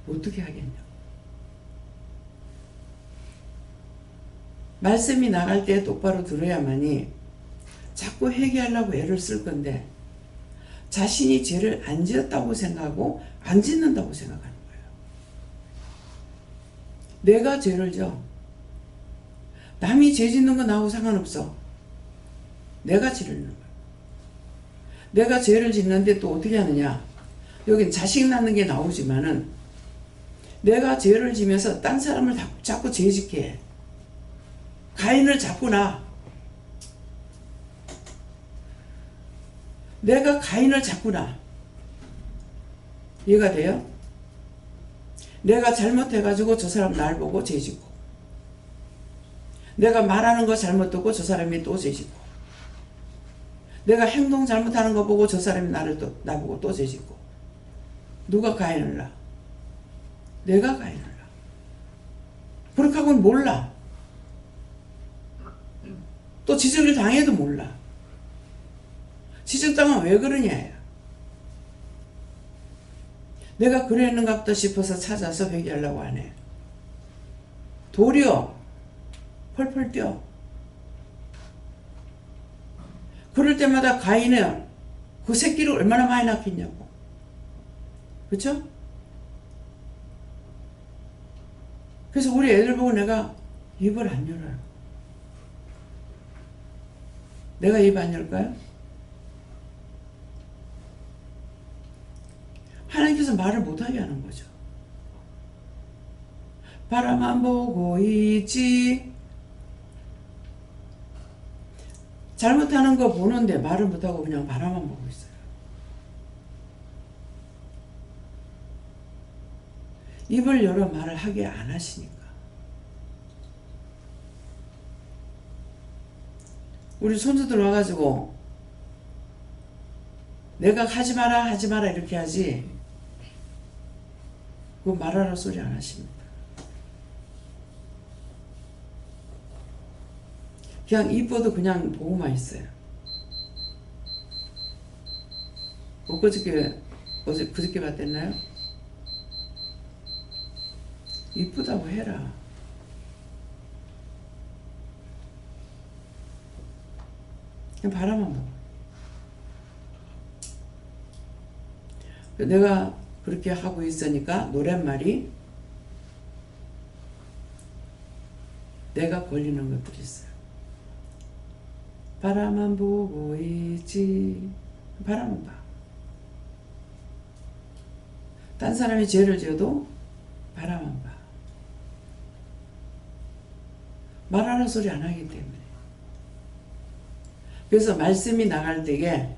어떻게 하겠냐고. 말씀이 나갈 때 똑바로 들어야만이 자꾸 회개하려고 애를 쓸 건데 자신이 죄를 안 지었다고 생각하고 안 짓는다고 생각하는 거예요. 내가 죄를 져. 남이 죄 짓는 거 나하고 상관없어. 내가 죄를 짓는 거야. 내가 죄를 짓는데 또 어떻게 하느냐. 여긴 자식 낳는 게 나오지만은 내가 죄를 지면서 딴 사람을 자꾸 죄 짓게 해. 가인을 자꾸 놔. 내가 가인을 자꾸 놔. 이해가 돼요? 내가 잘못해가지고 저 사람 날 보고 죄 짓고, 내가 말하는 거 잘못 듣고 저 사람이 또 죄 짓고, 내가 행동 잘못하는 거 보고 저 사람이 나보고 또 죄 짓고. 누가 가인을 놔? 내가 가인을 놔. 그렇게 하고는 몰라. 또 지적을 당해도 몰라. 지적당하면 왜 그러냐. 내가 그랬는갑다 싶어서 찾아서 회개하려고 하네. 도리어 펄펄 뛰어. 그럴 때마다 가인은 그 새끼를 얼마나 많이 낳겠냐고. 그쵸? 그래서 우리 애들 보고 내가 입을 안 열어요. 내가 입 안 열까요? 하나님께서 말을 못하게 하는 거죠. 바라만 보고 있지. 잘못하는 거 보는데 말을 못하고 그냥 바라만 보고 있어요. 입을 열어 말을 하게 안 하시니까. 우리 손주들 와가지고 내가 하지 마라 하지 마라 이렇게 하지 그거 말하라 소리 안 하십니다. 그냥 이뻐도 그냥 보고만 있어요. 그저께 봤댔나요? 이쁘다고 해라. 그냥 바라만 보고. 내가 그렇게 하고 있으니까 노랫말이 내가 걸리는 것들이 있어요. 바라만 보고 있지. 바라만 봐. 딴 사람이 죄를 지어도 바라만 봐. 말하는 소리 안 하기 때문에. 그래서 말씀이 나갈 때에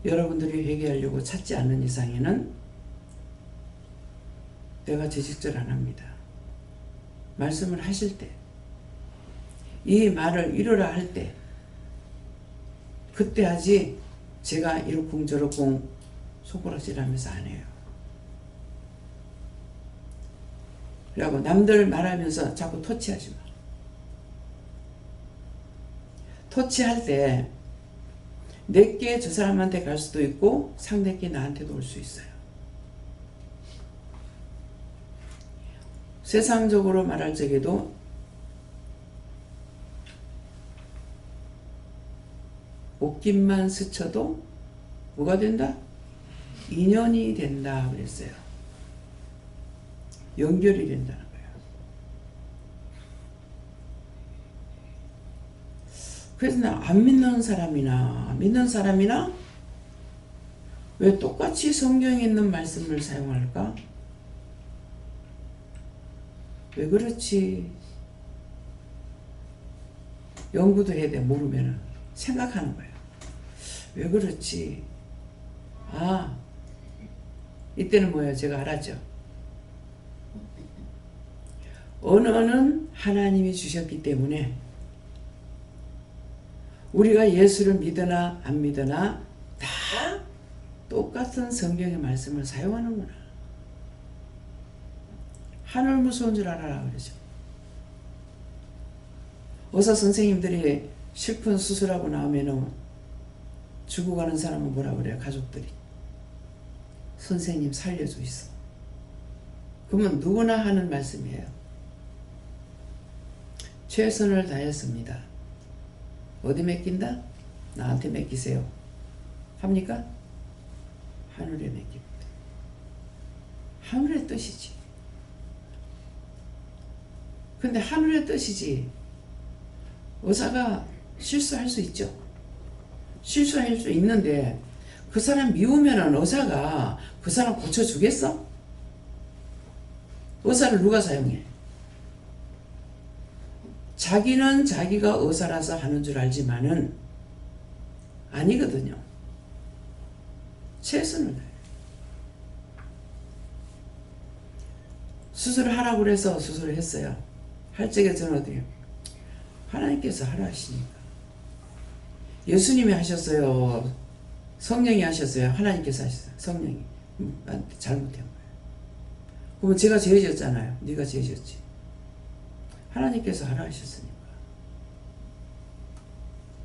여러분들이 회개하려고 찾지 않는 이상에는 내가 재직절 안 합니다. 말씀을 하실 때, 이 말을 이루라 할 때, 그때 하지 제가 이러쿵저러쿵 손가락질하면서 안 해요. 그리고 남들 말하면서 자꾸 터치하지 마. 터치할 때 내게 저 사람한테 갈 수도 있고 상대께 나한테도 올 수 있어요. 세상적으로 말할 적에도 옷깃만 스쳐도 뭐가 된다? 인연이 된다 그랬어요. 연결이 된다는 거예요. 그래서 나 안 믿는 사람이나 믿는 사람이나 왜 똑같이 성경에 있는 말씀을 사용할까? 왜 그렇지? 연구도 해야 돼. 모르면은 생각하는 거예요. 왜 그렇지? 아, 이때는 뭐예요? 제가 알았죠. 언어는 하나님이 주셨기 때문에 우리가 예수를 믿으나 안 믿으나 다 똑같은 성경의 말씀을 사용하는구나. 하늘 무서운 줄 알아라 그러죠. 의사 선생님들이 실컷 수술하고 나오면은 죽어가는 사람은 뭐라 그래요? 가족들이. 선생님 살려줘 있어. 그러면 누구나 하는 말씀이에요. 최선을 다했습니다. 어디 맡긴다? 나한테 맡기세요. 합니까? 하늘에 맡깁니다. 하늘의 뜻이지. 근데 하늘의 뜻이지. 의사가 실수할 수 있죠. 실수할 수 있는데 그 사람 미우면은 의사가 그 사람 고쳐주겠어? 의사를 누가 사용해? 자기는 자기가 의사라서 하는 줄 알지만은 아니거든요. 최선을 다해. 수술을 하라고 그래서 수술을 했어요. 할 적에 저는 어때요? 하나님께서 하라 하시니까. 예수님이 하셨어요? 성령이 하셨어요? 하나님께서 하셨어요? 성령이. 잘못한 거예요. 그러면 제가 죄졌잖아요. 네가 죄졌지. 하나님께서 하라 하셨으니까.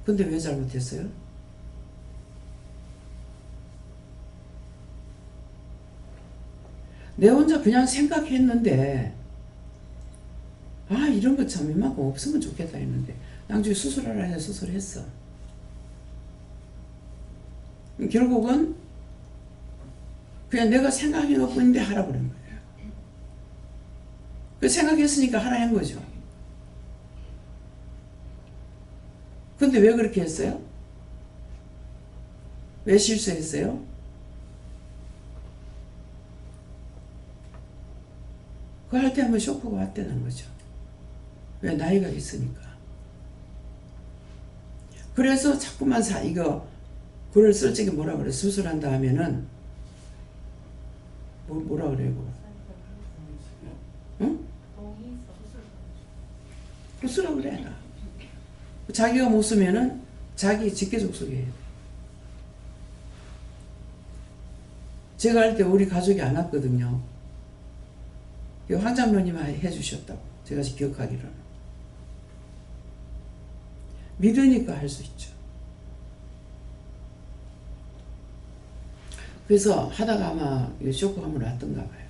근데 왜 잘못했어요? 내 혼자 그냥 생각했는데 아 이런 거 참 이만큼 없으면 좋겠다 했는데 나중에 수술하라 해서 수술했어. 결국은 그냥 내가 생각한 것뿐인데 하라 그런 거예요. 그 생각했으니까 하라 한 거죠. 근데 왜 그렇게 했어요? 왜 실수했어요? 그거 할 때 한번 쇼크가 왔다는 거죠. 왜? 나이가 있으니까. 그래서 자꾸만 이거 그걸 솔직히 뭐라 그래? 수술한다 하면은 뭐라 그래요? 그거? 응? 수술하고 그래. 나. 자기가 못 쓰면은 자기 직계족속이에요. 제가 할 때 우리 가족이 안 왔거든요. 황장로님 해주셨다고 제가 기억하기로는. 믿으니까 할 수 있죠. 그래서 하다가 아마 쇼크가 한번 왔던가 봐요.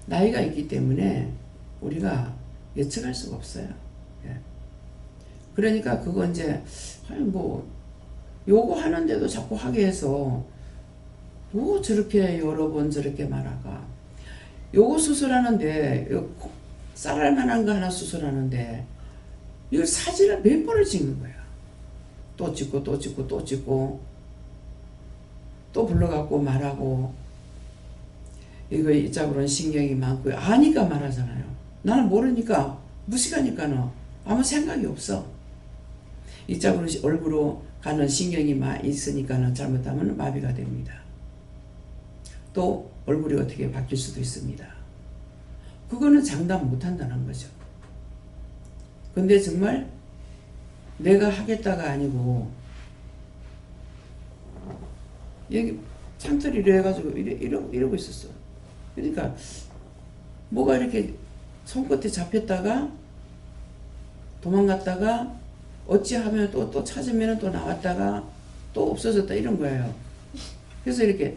나이가 있기 때문에 우리가 예측할 수가 없어요. 예. 그러니까 그거 이제 요거 하는데도 자꾸 하게 해서 뭐 저렇게 여러 번 저렇게 말하가. 요거 수술하는데 쌀알 만한 거 하나 수술하는데 이걸 사진을 몇 번을 찍는 거야. 또 찍고 또 찍고 또 찍고 또 불러갖고 말하고. 이거 이 짝으로는 신경이 많고 아니까 말하잖아요. 나는 모르니까 무식하니까는 아무 생각이 없어. 이 짝으로 얼굴로 가는 신경이 있으니까는 잘못하면 마비가 됩니다. 또 얼굴이 어떻게 바뀔 수도 있습니다. 그거는 장담 못한다는 거죠. 근데 정말 내가 하겠다가 아니고 여기 창틀이로 해가지고 이러고 있었어. 그러니까 뭐가 이렇게 손끝에 잡혔다가 도망갔다가 어찌하면 또 찾으면 또 나왔다가 또 없어졌다 이런 거예요. 그래서 이렇게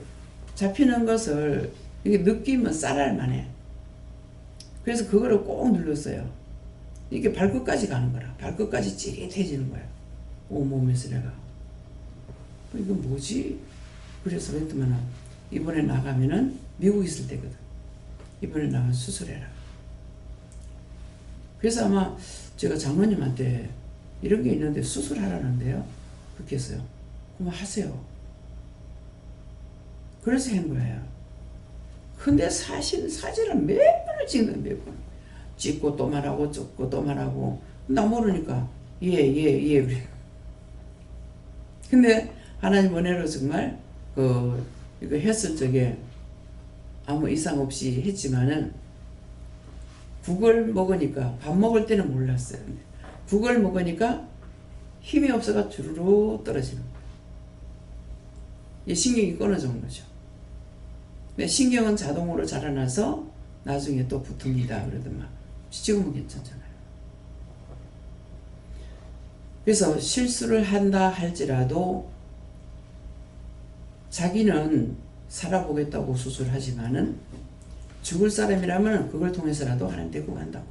잡히는 것을 이게 느끼면 쌀알만해. 그래서 그거를 꼭 눌렀어요. 이게 발끝까지 가는 거라. 발끝까지 찌릿해지는 거야. 온몸에서 내가. 이거 뭐지? 그래서 그랬더니 이번에 나가면은 미국 있을 때거든. 이번에 나가서 수술해라. 그래서 아마 제가 장로님한테 이런 게 있는데 수술하라는데요. 그렇게 했어요. 그럼 하세요. 그래서 한 거예요. 근데 사진을 몇 번을 찍는 몇 번. 찍고 또 말하고 찍고 또 말하고. 나 모르니까 예 그래. 근데 하나님 은혜로 정말 이거 했을 적에 아무 이상 없이 했지만은 국을 먹으니까 밥 먹을 때는 몰랐어요. 국을 먹으니까 힘이 없어가 주르르 떨어지는 거예요. 이 신경이 끊어져 온 거죠. 근데 신경은 자동으로 자라나서 나중에 또 붙습니다. 그러더만 지금은 괜찮잖아요. 그래서 실수를 한다 할지라도 자기는 살아보겠다고 수술하지만은 죽을 사람이라면 그걸 통해서라도 하나님 데리고 간다고.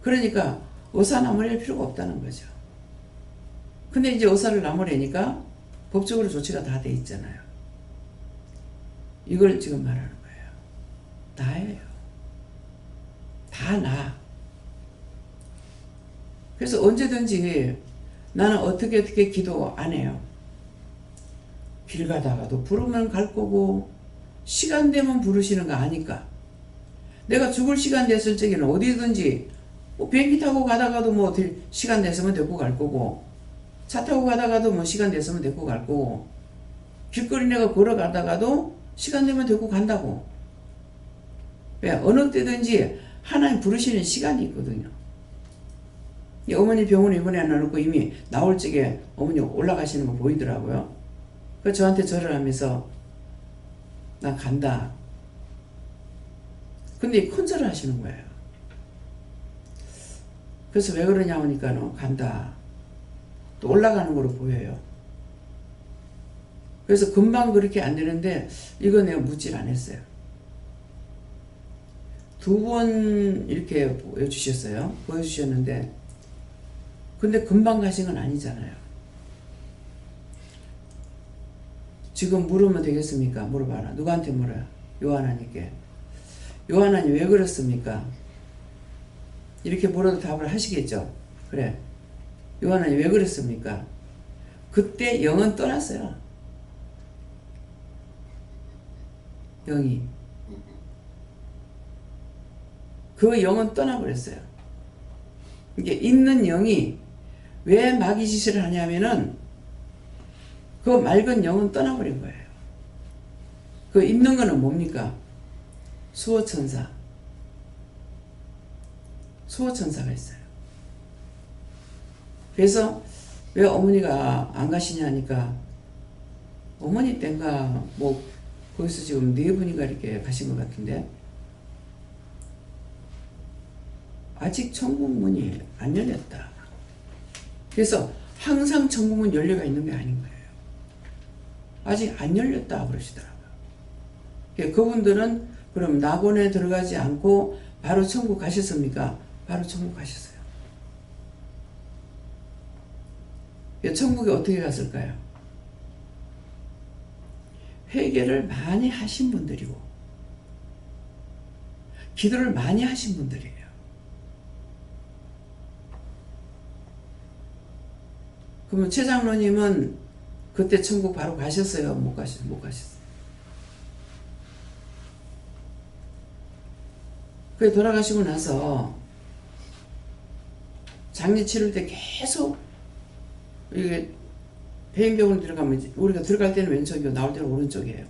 그러니까 의사 나무랄 필요가 없다는 거죠. 근데 이제 의사를 나무래니까 법적으로 조치가 다 돼 있잖아요. 이걸 지금 말하는 거예요. 나예요. 다 나. 그래서 언제든지 나는 어떻게 기도 안 해요. 길 가다가도 부르면 갈 거고 시간 되면 부르시는 거 아니까. 내가 죽을 시간 됐을 적에는 어디든지 비행기 타고 가다가도 시간 됐으면 데리고 갈 거고 차 타고 가다가도 시간 됐으면 데리고 갈 거고 길거리 내가 걸어가다가도 시간 되면 데리고 간다고. 왜? 어느 때든지 하나님 부르시는 시간이 있거든요. 어머니 병원에 입원해 놔놓고 이미 나올 적에 어머니 올라가시는 거 보이더라고요. 그 저한테 절을 하면서 나 간다. 근데 큰절을 하시는 거예요. 그래서 왜 그러냐 하니까 간다. 또 올라가는 거로 보여요. 그래서 금방 그렇게 안 되는데 이거 내가 묻질 않았어요. 2번 이렇게 보여주셨는데 근데 금방 가신 건 아니잖아요. 지금 물으면 되겠습니까? 물어봐라. 누구한테 물어요? 요하나님께. 요하나님 왜 그렇습니까? 이렇게 물어도 답을 하시겠죠. 그래. 요한은 왜 그랬습니까? 그때 영은 떠났어요. 영이. 그 영은 떠나버렸어요. 이게 있는 영이 왜 마귀 짓을 하냐면은 그 맑은 영은 떠나버린 거예요. 그 있는 거는 뭡니까? 수호천사. 수호천사가 있어요. 그래서 왜 어머니가 안 가시냐 하니까 어머니 땐가 뭐 거기서 지금 4분인가 이렇게 가신 것 같은데 아직 천국문이 안 열렸다. 그래서 항상 천국문 열려가 있는 게 아닌 거예요. 아직 안 열렸다 그러시더라고요. 그분들은 그럼 낙원에 들어가지 않고 바로 천국 가셨습니까? 바로 천국 가셨어요. 천국에 어떻게 갔을까요? 회개를 많이 하신 분들이고 기도를 많이 하신 분들이에요. 그러면 최 장로님은 그때 천국 바로 가셨어요? 못 가셨어요? 그래 돌아가시고 나서 장례 치를 때 계속 이게 배행병원에 들어가면 우리가 들어갈 때는 왼쪽이고 나올 때는 오른쪽이에요.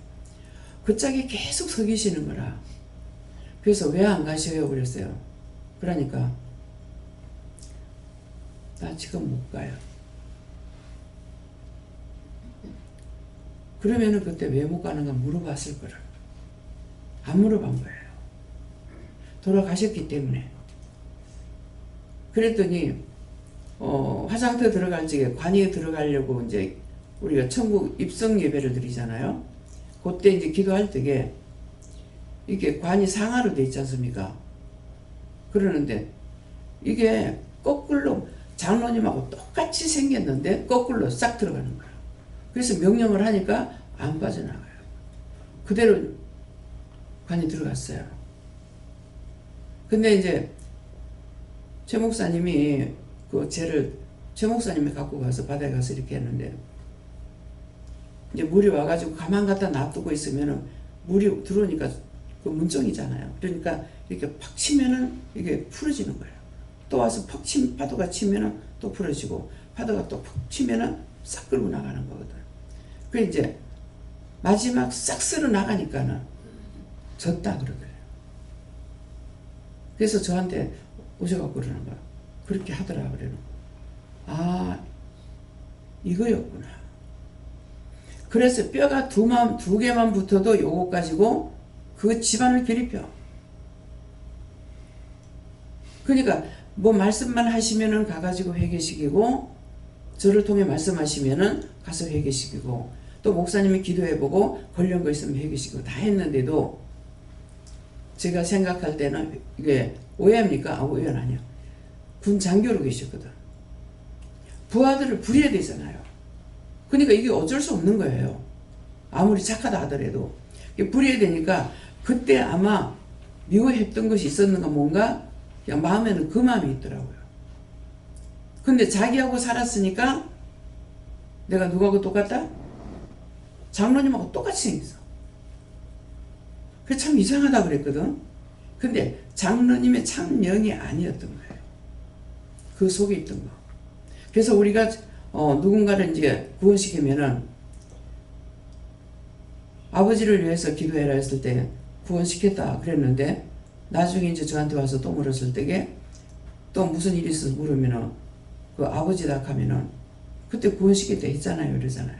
그 짝이 계속 서 계시는 거라. 그래서 왜 안 가셔요? 그랬어요. 그러니까 나 지금 못 가요. 그러면은 그때 왜 못 가는가 물어봤을 거를. 안 물어본 거예요. 돌아가셨기 때문에. 그랬더니 화장터 들어갈 적에 관이에 들어가려고 이제 우리가 천국 입성 예배를 드리잖아요. 그때 이제 기도할 때에 이게 관이 상하로 돼 있지 않습니까? 그러는데 이게 거꾸로 장로님하고 똑같이 생겼는데 거꾸로 싹 들어가는 거예요. 그래서 명령을 하니까 안 빠져나가요. 그대로 관이 들어갔어요. 근데 이제 최 목사님이 그 죄를 최 목사님이 갖고 가서 바다에 가서 이렇게 했는데 이제 물이 와가지고 가만 갖다 놔두고 있으면은 물이 들어오니까 그 문정이잖아요. 그러니까 이렇게 팍 치면은 이게 풀어지는 거예요. 또 와서 팍 파도가 치면은 또 풀어지고 파도가 또 팍 치면은 싹 끌고 나가는 거거든. 그 이제 마지막 싹 쓸어 나가니까는 졌다 그러더래요. 그래서 저한테 오셔갖고 그러는 거야. 그렇게 하더라 그래요. 아 이거였구나. 그래서 뼈가 두 개만 붙어도 요거 가지고 그 집안을 괴롭혀. 그러니까 뭐 말씀만 하시면은 가가지고 회개시키고 저를 통해 말씀하시면은 가서 회개시키고 또 목사님이 기도해보고 걸린 거 있으면 회개시키고 다 했는데도 제가 생각할 때는 이게 오해합니까? 아 오해는 아니야. 군 장교로 계셨거든. 부하들을 부려야 되잖아요. 그러니까 이게 어쩔 수 없는 거예요. 아무리 착하다 하더라도 부려야 되니까 그때 아마 미워했던 것이 있었는가 뭔가 그냥 마음에는 그 마음이 있더라고요. 근데 자기하고 살았으니까 내가 누구하고 똑같다? 장로님하고 똑같이 생겼어. 그게 참 이상하다 그랬거든. 근데 장로님의 참 영이 아니었던 거예요. 그 속에 있던 거. 그래서 우리가 누군가를 이제 구원시키면은 아버지를 위해서 기도해라 했을 때 구원시켰다 그랬는데 나중에 이제 저한테 와서 또 물었을 때에 또 무슨 일이 있어서 물으면은 그 아버지다 하면은 그때 구원시켰다 했잖아요 이러잖아요.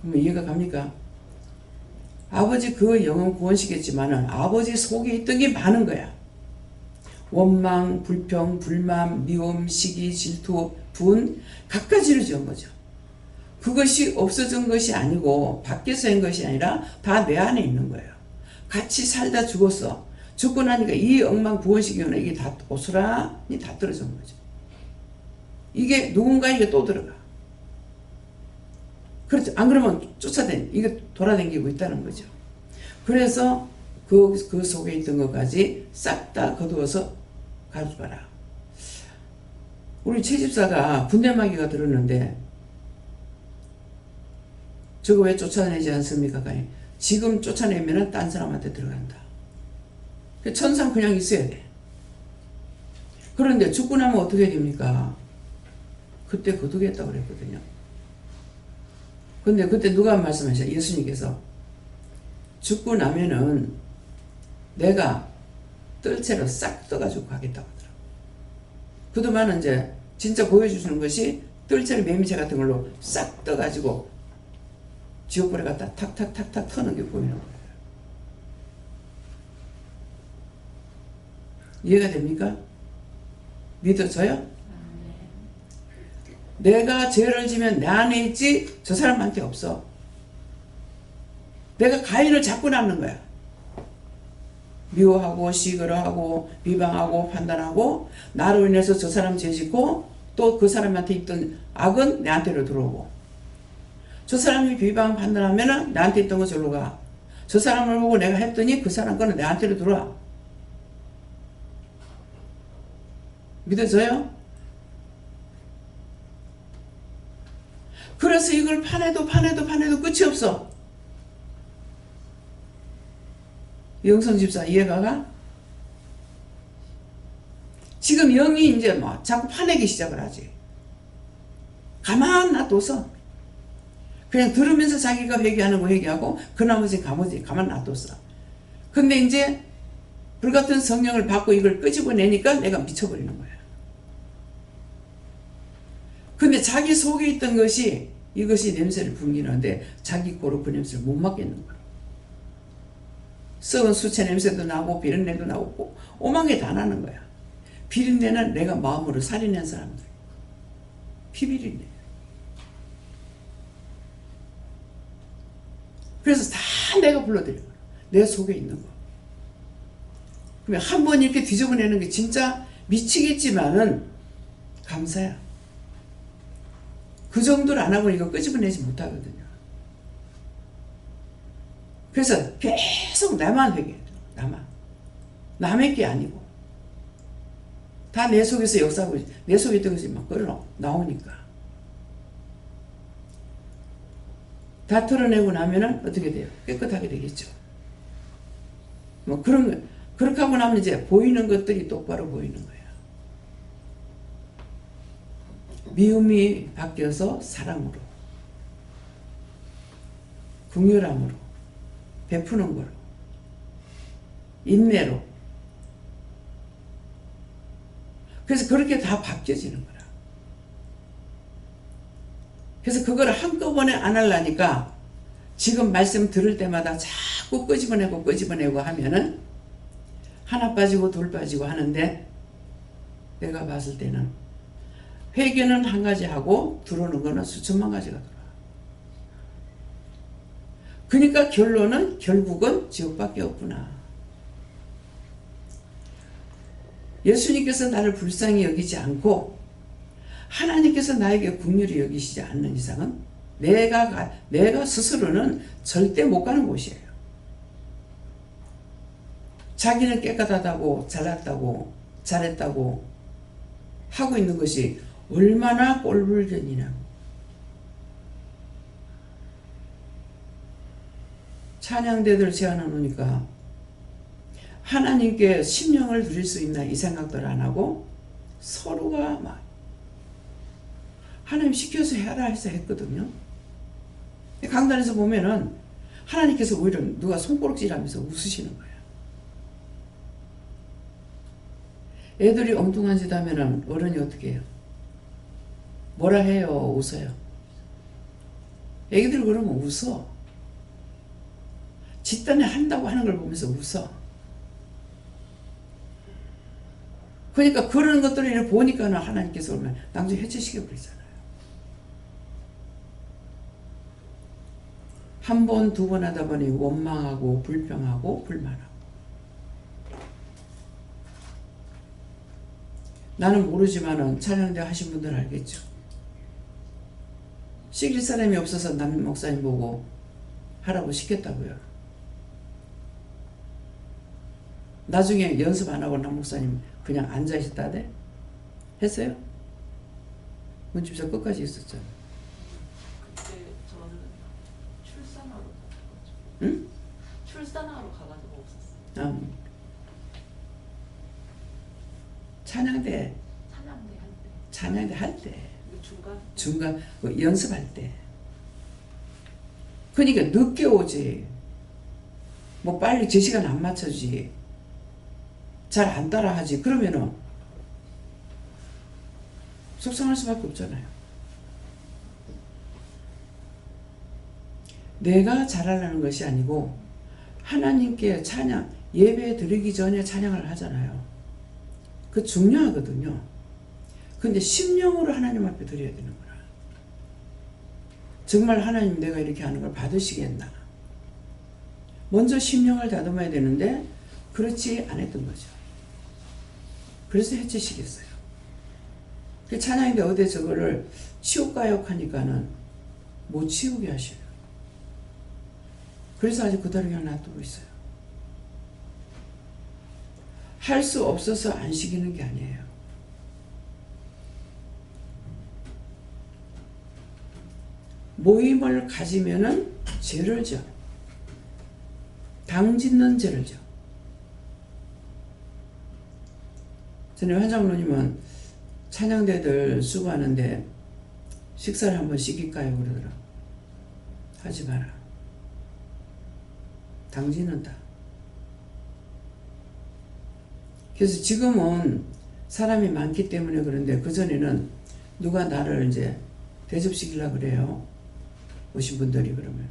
그러면 이해가 갑니까? 아버지 그 영은 구원시켰지만은 아버지 속에 있던 게 많은 거야. 원망, 불평, 불만, 미움, 시기, 질투, 분 갖가지로 지은 거죠. 그것이 없어진 것이 아니고 밖에서 한 것이 아니라 다 내 안에 있는 거예요. 같이 살다 죽었어. 죽고 나니까 이 엉망 구원시키면 이게 다 고스란히 다 떨어진 거죠. 이게 누군가에게 또 들어가. 그렇죠. 안 그러면 이게 돌아다니고 있다는 거죠. 그래서 그 속에 있던 것까지 싹 다 거두어서 가져가라. 우리 최 집사가 군대마귀가 들었는데 저거 왜 쫓아내지 않습니까? 지금 쫓아내면은 딴 사람한테 들어간다. 천상 그냥 있어야 돼. 그런데 죽고 나면 어떻게 됩니까? 그때 거두겠다고 그랬거든요. 근데 그때 누가 말씀하셨어요? 예수님께서 죽고 나면은 내가 뜰채로 싹 떠가지고 가겠다고 하더라고요. 그동안은 이제 진짜 보여주시는 것이 뜰채로 매미새 같은 걸로 싹 떠가지고 지옥불에 갖다 탁탁탁탁 터는 게 보이는 거예요. 이해가 됩니까? 믿어져요? 내가 죄를 지면 내 안에 있지 저 사람한테 없어. 내가 가인을 잡고 남는 거야. 미워하고 시기하고 비방하고 판단하고 나로 인해서 저 사람 죄짓고 또 그 사람한테 있던 악은 내한테로 들어오고 저 사람이 비방 판단하면 나한테 있던 거 절로 가. 저 사람을 보고 내가 했더니 그 사람 거는 내한테로 들어와. 믿어져요? 그래서 이걸 파내도 끝이 없어. 영성 집사 이해가 가? 지금 영이 이제 뭐 자꾸 파내기 시작을 하지. 가만 놔둬서 그냥 들으면서 자기가 회개하는 거 회개하고 그 나머지 가만 놔뒀어. 근데 이제 불같은 성령을 받고 이걸 끄집어내니까 내가 미쳐버리는 거야. 근데 자기 속에 있던 것이 이것이 냄새를 풍기는데 자기 코로 그 냄새를 못 맡겠는 거야. 썩은 수채 냄새도 나고 비린내도 나고 오만 게 다 나는 거야. 비린내는 내가 마음으로 살인한 사람들. 피비린내. 그래서 다 내가 불러들여. 내 속에 있는 거. 그러면 한 번 이렇게 뒤집어내는 게 진짜 미치겠지만은 감사야. 그 정도를 안 하고 이거 끄집어내지 못하거든요. 그래서 계속 나만 회개해요. 나만. 남의 게 아니고. 다 내 속에서 역사하고 내 속에 있던 것이 막 끌어 나오니까. 다 털어내고 나면은 어떻게 돼요? 깨끗하게 되겠죠. 뭐 그런 거, 그렇게 하고 나면 이제 보이는 것들이 똑바로 보이는 거예요. 미움이 바뀌어서 사랑으로, 긍휼함으로, 베푸는 거로, 인내로. 그래서 그렇게 다 바뀌어지는 거라. 그래서 그걸 한꺼번에 안 하려니까 지금 말씀 들을 때마다 자꾸 끄집어내고 하면은 하나 빠지고 둘 빠지고 하는데 내가 봤을 때는 회개는 한 가지 하고 들어오는 거는 수천만 가지가 들어와. 그러니까 결국은 지옥밖에 없구나. 예수님께서 나를 불쌍히 여기지 않고 하나님께서 나에게 긍휼히 여기시지 않는 이상은 내가 스스로는 절대 못 가는 곳이에요. 자기는 깨끗하다고 잘났다고 잘했다고 하고 있는 것이 얼마나 꼴불견이냐. 찬양대들 제안해 놓으니까 하나님께 심령을 드릴 수 있나 이 생각들 안 하고 서로가 막 하나님 시켜서 해라 해서 했거든요. 강단에서 보면은 하나님께서 오히려 누가 손가락질하면서 웃으시는 거예요. 애들이 엉뚱한 짓 하면은 어른이 어떻게 해요? 뭐라 해요? 웃어요. 애기들 그러면 웃어. 짓단에 한다고 하는 걸 보면서 웃어. 그러니까 그런 것들을 보니까는 하나님께서 오면 나중에 해체시켜 버리잖아요. 한 번, 두 번 하다 보니 원망하고 불평하고 불만하고. 나는 모르지만은 찬양대 하신 분들 알겠죠. 시킬 사람이 없어서 남 목사님 보고 하라고 시켰다고요. 나중에 연습 안 하고 남 목사님 그냥 앉아 있었다대? 했어요? 문집사 끝까지 있었잖아. 그때 저는 출산하러 가가지고. 응? 출산하러 가가지고 없었어요. 찬양대 찬양대 할 때. 할 때. 중간 연습할 때. 그러니까 늦게 오지. 뭐 빨리 제 시간 안 맞춰지. 잘 안 따라하지. 그러면은 속상할 수밖에 없잖아요. 내가 잘하려는 것이 아니고 하나님께 찬양, 예배 드리기 전에 찬양을 하잖아요. 그 중요하거든요. 근데 심령으로 하나님 앞에 드려야 되는 거라. 정말 하나님 내가 이렇게 하는 걸 받으시겠나. 먼저 심령을 다듬어야 되는데 그렇지 않았던 거죠. 그래서 해치시겠어요. 그 찬양인데 어디 저거를 치울까요 하니까는 못 치우게 하셔요. 그래서 아직 그대로 그냥 놔두고 있어요. 할 수 없어서 안 시키는 게 아니에요. 모임을 가지면은 죄를 져. 당 짓는 죄를 져. 전에 환장로님은 찬양대들 수고하는데 식사를 한번 시킬까요? 그러더라. 하지 마라. 당 짓는다. 그래서 지금은 사람이 많기 때문에 그런데 그전에는 누가 나를 이제 대접시키려고 그래요. 오신 분들이 그러면.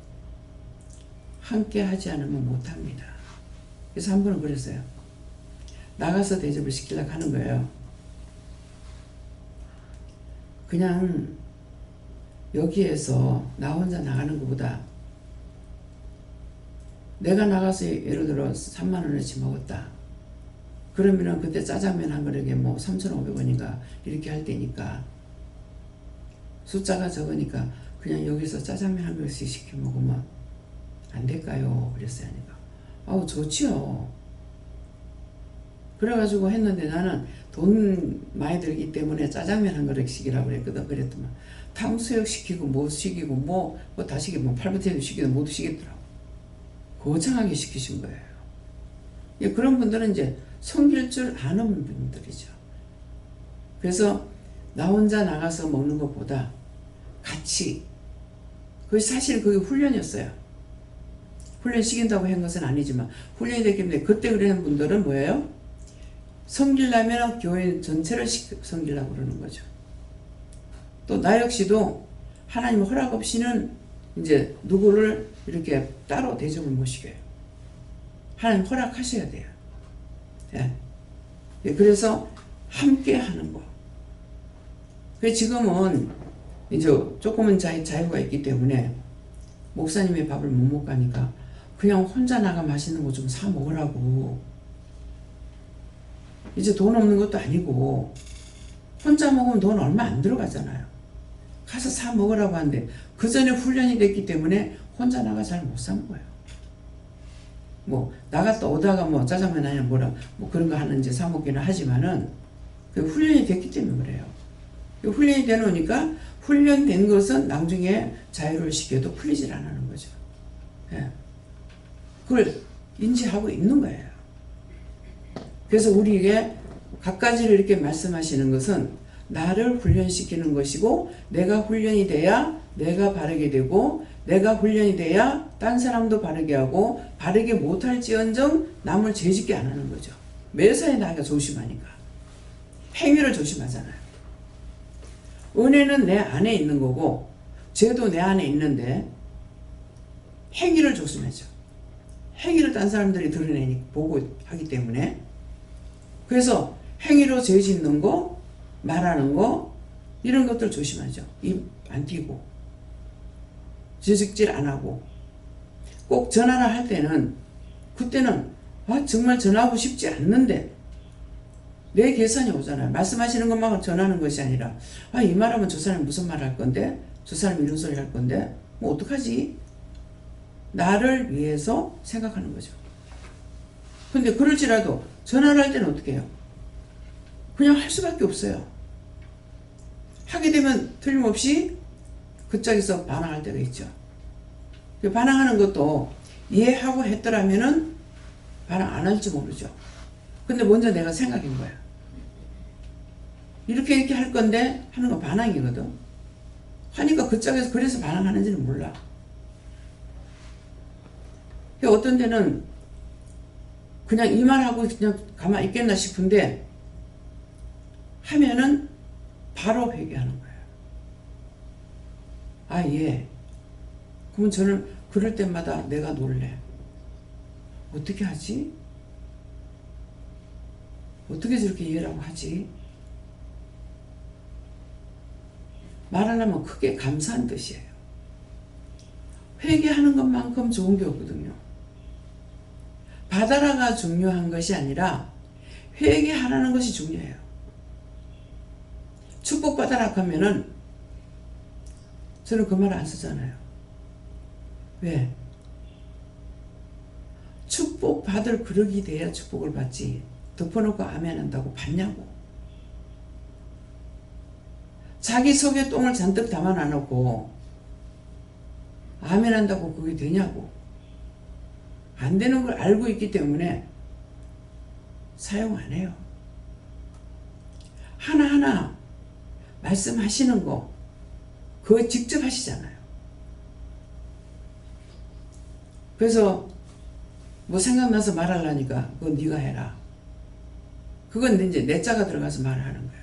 함께 하지 않으면 못합니다. 그래서 한 번은 그랬어요. 나가서 대접을 시키려고 하는 거예요. 그냥 여기에서 나 혼자 나가는 것보다 내가 나가서 예를 들어 3만원어치 먹었다. 그러면은 그때 짜장면 한 그릇에 뭐 3,500원인가 이렇게 할 때니까 숫자가 적으니까 그냥 여기서 짜장면 한 그릇씩 시켜 먹으면 안 될까요? 그랬어요. 하니까 아우 좋지요. 그래가지고 했는데 나는 돈 많이 들기 때문에 짜장면 한 그릇씩이라고 그랬거든. 그랬더만 탕수육 시키고 뭐 시키고 뭐 다 시키고 뭐 팔보채도 시키고 모두 시키더라고. 거창하게 시키신 거예요. 예, 그런 분들은 이제 섬길 줄 아는 분들이죠. 그래서 나 혼자 나가서 먹는 것보다 같이, 그게 사실 그게 훈련이었어요. 훈련 시킨다고 한 것은 아니지만 훈련이 됐기 때문에 그때 그러는 분들은 뭐예요? 섬기려면 교회 전체를 섬기려고 그러는 거죠. 또 나 역시도 하나님 허락 없이는 이제 누구를 이렇게 따로 대접을 못 시켜요. 하나님 허락하셔야 돼요. 예. 예, 그래서 함께 하는 거. 지금은 이제 조금은 자유가 있기 때문에 목사님의 밥을 못 먹으니까 그냥 혼자 나가 맛있는 거 좀 사 먹으라고. 이제 돈 없는 것도 아니고 혼자 먹으면 돈 얼마 안 들어가잖아요. 가서 사 먹으라고 하는데 그 전에 훈련이 됐기 때문에 혼자 나가 잘 못 사 먹어요. 뭐 나갔다 오다가 뭐 짜장면 아니라 뭐라 뭐 그런 거 하는지 사 먹기는 하지만은 그 훈련이 됐기 때문에 그래요. 훈련이 되놓으니까 훈련된 것은 나중에 자유를 시켜도 풀리질 않는 거죠. 예. 그걸 인지하고 있는 거예요. 그래서 우리에게 갖가지를 이렇게 말씀하시는 것은 나를 훈련시키는 것이고 내가 훈련이 돼야 내가 바르게 되고 내가 훈련이 돼야 딴 사람도 바르게 하고 바르게 못할지언정 남을 죄짓게 안 하는 거죠. 매사에 나가 조심하니까. 행위를 조심하잖아요. 은혜는 내 안에 있는 거고 죄도 내 안에 있는데 행위를 조심하죠. 행위를 딴 사람들이 드러내니 보고 하기 때문에 그래서 행위로 죄 짓는 거, 말하는 거 이런 것들 조심하죠. 입 안 띄고 지적질 안 하고 꼭 전화를 할 때는 그때는 정말 전화하고 싶지 않는데 내 계산이 오잖아요. 말씀하시는 것만 전하는 것이 아니라 이 말하면 저 사람이 무슨 말 할 건데 저 사람이 이런 소리 할 건데 뭐 어떡하지? 나를 위해서 생각하는 거죠. 근데 그럴지라도 전화를 할 때는 어떻게 해요? 그냥 할 수밖에 없어요. 하게 되면 틀림없이 그쪽에서 반항할 때가 있죠. 반항하는 것도 이해하고 했더라면은 반항 안 할지 모르죠. 근데 먼저 내가 생각인 거야. 이렇게 할 건데 하는 건 반항이거든. 하니까 그쪽에서 그래서 반항하는지는 몰라. 어떤 데는 그냥 이 말하고 그냥 가만히 있겠나 싶은데 하면은 바로 회개하는 거예요. 아, 예. 그러면 저는 그럴 때마다 내가 놀래. 어떻게 하지? 어떻게 저렇게 이해라고 하지? 말하려면 크게 감사한 뜻이에요. 회개하는 것만큼 좋은 게 없거든요. 받아라가 중요한 것이 아니라 회개하라는 것이 중요해요. 축복받아라 하면은 저는 그 말 안 쓰잖아요. 왜? 축복받을 그릇이 돼야 축복을 받지. 덮어놓고 아멘 한다고 받냐고. 자기 속에 똥을 잔뜩 담아놔놓고 아멘 한다고 그게 되냐고. 안 되는 걸 알고 있기 때문에 사용 안 해요. 하나하나 말씀하시는 거 그거 직접 하시잖아요. 그래서 뭐 생각나서 말하려니까 그건 네가 해라. 그건 이제 내 자가 들어가서 말하는 거예요.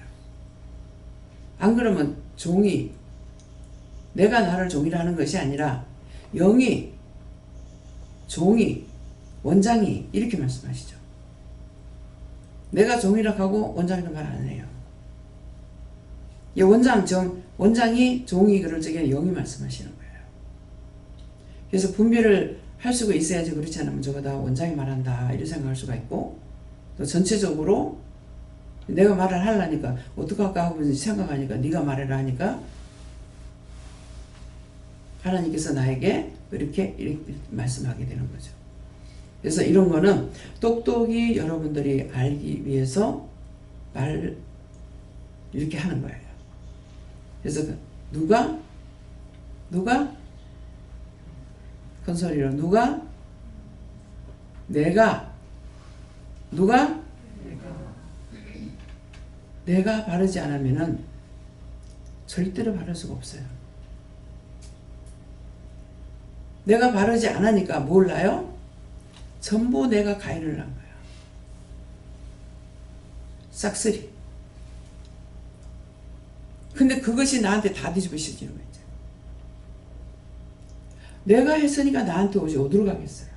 안 그러면 종이 내가 나를 종이라 하는 것이 아니라 영이 종이 원장이 이렇게 말씀하시죠. 내가 종이라고 하고 원장이라 말 안 해요. 원장이 종이 그럴 적에 영이 말씀하시는 거예요. 그래서 분별을 할 수가 있어야지 그렇지 않으면 저거 다 원장이 말한다 이렇게 생각할 수가 있고 또 전체적으로 내가 말을 하려니까 어떡할까 하고 생각하니까 네가 말해라 하니까 하나님께서 나에게 이렇게 말씀하게 되는 거죠. 그래서 이런 거는 똑똑히 여러분들이 알기 위해서 이렇게 하는 거예요. 그래서 누가 큰 소리로 내가 바르지 않으면은 절대로 바를 수가 없어요. 내가 바르지 않으니까 몰라요? 전부 내가 가해를 한 거야. 싹쓸이. 근데 그것이 나한테 다 뒤집어지는 거예요. 내가 했으니까 나한테 오지 어디로 가겠어요.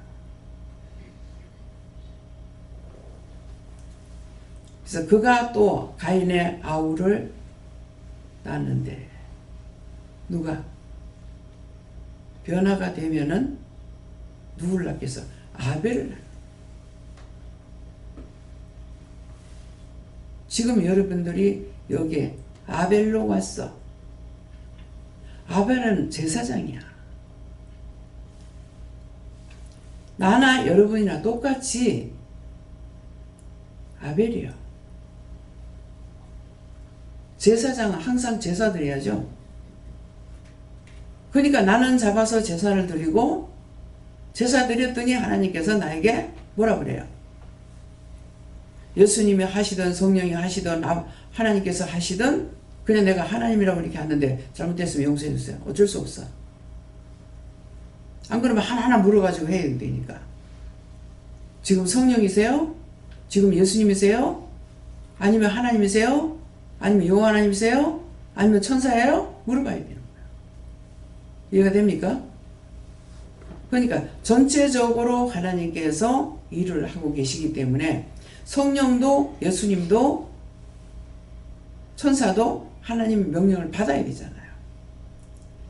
그래서 그가 또 가인의 아우를 낳았는데 누가 변화가 되면은 누굴 낳겠어? 아벨을 낳는. 지금 여러분들이 여기에 아벨로 왔어. 아벨은 제사장이야. 나나 여러분이나 똑같이 아벨이요. 제사장은 항상 제사 드려야죠. 그러니까 나는 잡아서 제사를 드리고 제사 드렸더니 하나님께서 나에게 뭐라 그래요? 예수님이 하시든 성령이 하시든 하나님께서 하시든 그냥 내가 하나님이라고 이렇게 하는데 잘못됐으면 용서해 주세요. 어쩔 수 없어. 안 그러면 하나하나 물어가지고 해야 되니까. 지금 성령이세요? 지금 예수님이세요? 아니면 하나님이세요? 아니면 여호와 하나님이세요? 아니면 천사예요? 물어봐야 되는 거예요. 이해가 됩니까? 그러니까 전체적으로 하나님께서 일을 하고 계시기 때문에 성령도 예수님도 천사도 하나님 명령을 받아야 되잖아요.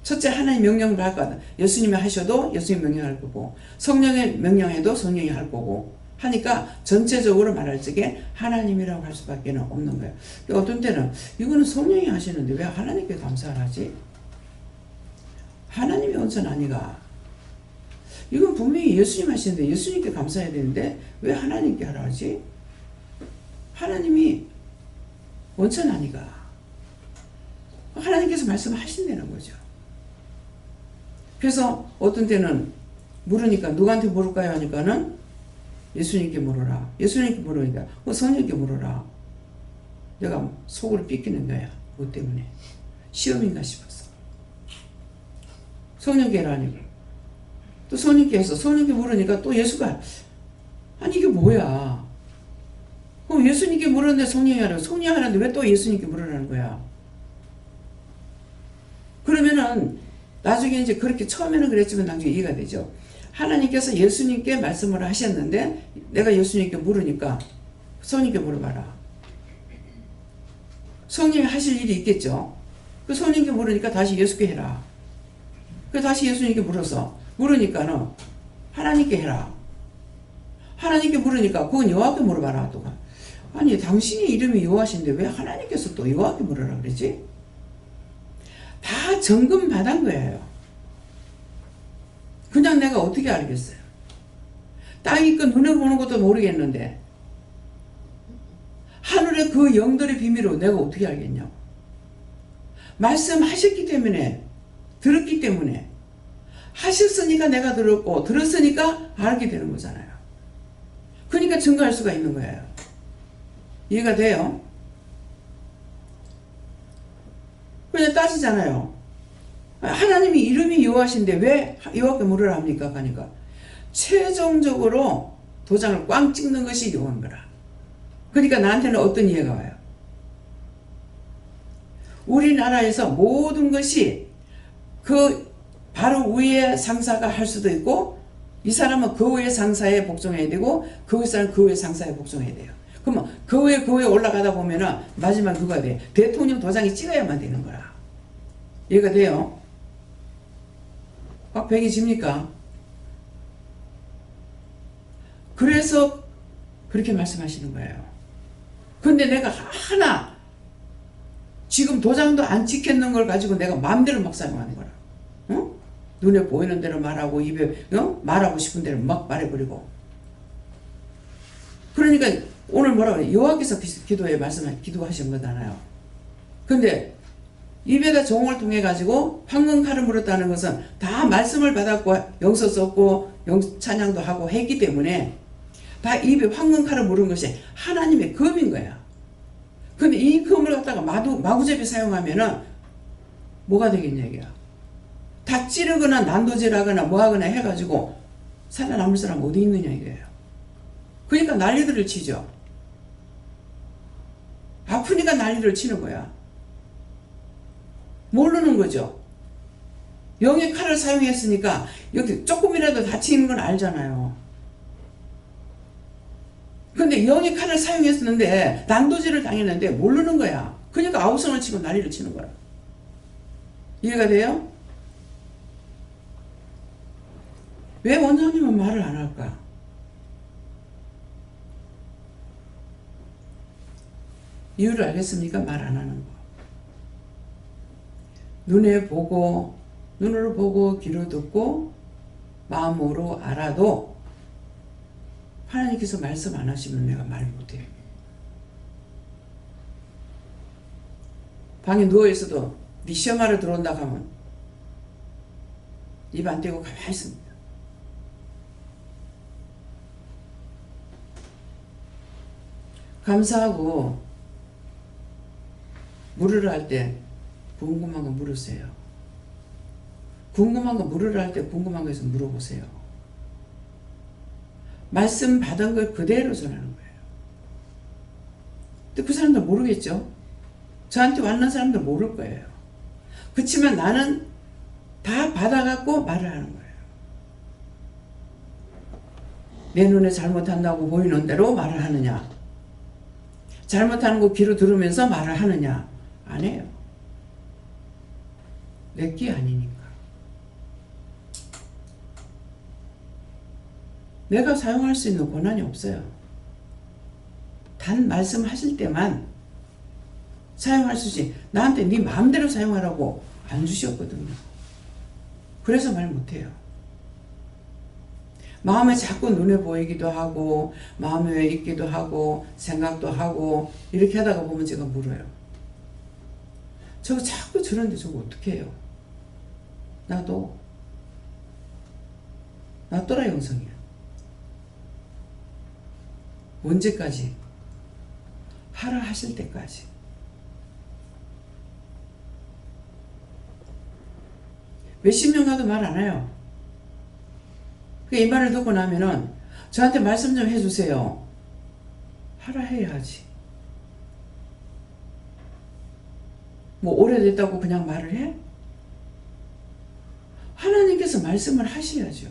첫째 하나님 명령을 받거든. 예수님이 하셔도 예수님 명령할 거고 성령의 명령해도 성령이 할 거고 하니까 전체적으로 말할 적에 하나님이라고 할 수밖에 없는 거예요. 어떤 때는 이거는 성령이 하시는데 왜 하나님께 감사를 하지? 하나님의 원천 아니가? 이건 분명히 예수님 하시는데 예수님께 감사해야 되는데 왜 하나님께 하라 하지? 하나님이 원천 아니가. 하나님께서 말씀하신다는 거죠. 그래서 어떤 때는 물으니까 누구한테 물을까요 하니까는 예수님께 물어라. 예수님께 물으니까 성령께 물어라. 내가 속을 삐끼는 거야. 뭐 때문에? 시험인가 싶어서. 성령께 하라니까. 또 성령께 해서 성령께 물으니까 또 예수가 아니 이게 뭐야? 그럼 예수님께 물었는데 성령이 하라고 성령이 하라는데 왜 또 예수님께 물으라는 거야? 그러면은 나중에 이제 그렇게 처음에는 그랬지만 나중에 이해가 되죠. 하나님께서 예수님께 말씀을 하셨는데 내가 예수님께 물으니까 성령께 물어봐라. 성령이 하실 일이 있겠죠. 그 성령께 물으니까 다시 예수께 해라. 그 다시 예수님께 물으니까는 하나님께 해라. 하나님께 물으니까 그건 여호와께 물어봐라. 또 아니 당신의 이름이 여호와신데 왜 하나님께서 또 여호와께 물으라 그러지? 다 점검 받은 거예요. 그냥 내가 어떻게 알겠어요? 땅이 그 눈에 보는 것도 모르겠는데 하늘의 그 영들의 비밀을 내가 어떻게 알겠냐고. 말씀하셨기 때문에 들었기 때문에 하셨으니까 내가 들었고 들었으니까 알게 되는 거잖아요. 그러니까 증거할 수가 있는 거예요. 이해가 돼요? 그냥 따지잖아요. 하나님이 이름이 여호와신데 왜 여호와께 물으라 합니까? 하니까 최종적으로 도장을 꽝 찍는 것이 여호와인 거라. 그러니까 나한테는 어떤 이해가 와요? 우리나라에서 모든 것이 그 바로 위에 상사가 할 수도 있고 이 사람은 그 위에 상사에 복종해야 되고 그 위에 사람은 그 위에 상사에 복종해야 돼요. 그러면 그 위에 올라가다 보면은 마지막 누가 돼? 대통령 도장이 찍어야만 되는 거라. 이해가 돼요? 막 배기집니까? 그래서 그렇게 말씀하시는 거예요. 근데 내가 하나 지금 도장도 안 찍혔는 걸 가지고 내가 마음대로 막 사용하는 거라. 어? 눈에 보이는 대로 말하고 입에 말하고 싶은 대로 막 말해버리고. 그러니까 오늘 뭐라 그래? 여호와께서 기도에 기도하신 거잖아요. 근데 입에다 종을 통해 가지고 황금칼을 물었다는 것은 다 말씀을 받았고 영서 썼고 찬양도 하고 했기 때문에 다 입에 황금칼을 물은 것이 하나님의 검인 거야. 근데 이 검을 갖다가 마구잡이 사용하면은 뭐가 되겠냐 이게야. 다 찌르거나 난도질하거나 뭐하거나 해가지고 살아남을 사람 어디 있느냐 이거예요. 그러니까 난리들을 치죠. 아프니까 난리를 치는 거야. 모르는 거죠. 영의 칼을 사용했으니까 여기 조금이라도 다치는 건 알잖아요. 근데 영의 칼을 사용했었는데 난도질을 당했는데 모르는 거야. 그러니까 아우성을 치고 난리를 치는 거야. 이해가 돼요? 왜 원장님은 말을 안 할까? 이유를 알겠습니까? 말 안 하는 거. 눈으로 보고 귀로 듣고 마음으로 알아도 하나님께서 말씀 안 하시면 내가 말 못해요. 방에 누워있어도 네 시험하러 들어온다 하면 입 안 떼고 가만히 있습니다. 감사하고 물으러 할 때 궁금한 거 물으세요. 궁금한 거 물으러 할 때 궁금한 거에서 물어보세요. 말씀 받은 걸 그대로 전하는 거예요. 근데 그 사람들 모르겠죠? 저한테 왔는 사람들 모를 거예요. 그렇지만 나는 다 받아갖고 말을 하는 거예요. 내 눈에 잘못한다고 보이는 대로 말을 하느냐? 잘못하는 거 귀로 들으면서 말을 하느냐? 안 해요. 내 귀 아니니까. 내가 사용할 수 있는 권한이 없어요. 단 말씀하실 때만 사용할 수 있지. 나한테 네 마음대로 사용하라고 안 주셨거든요. 그래서 말 못해요. 마음에 자꾸 눈에 보이기도 하고 마음에 있기도 하고 생각도 하고 이렇게 하다가 보면 제가 물어요. 저거 자꾸 저런데 저거 어떻게 해요? 나도 나 또라 영성이야. 언제까지? 하라 하실 때까지. 몇십 년 가도 말 안 해요. 이 말을 듣고 나면은 저한테 말씀 좀 해주세요. 하라 해야지. 뭐 오래됐다고 그냥 말을 해? 하나님께서 말씀을 하셔야죠.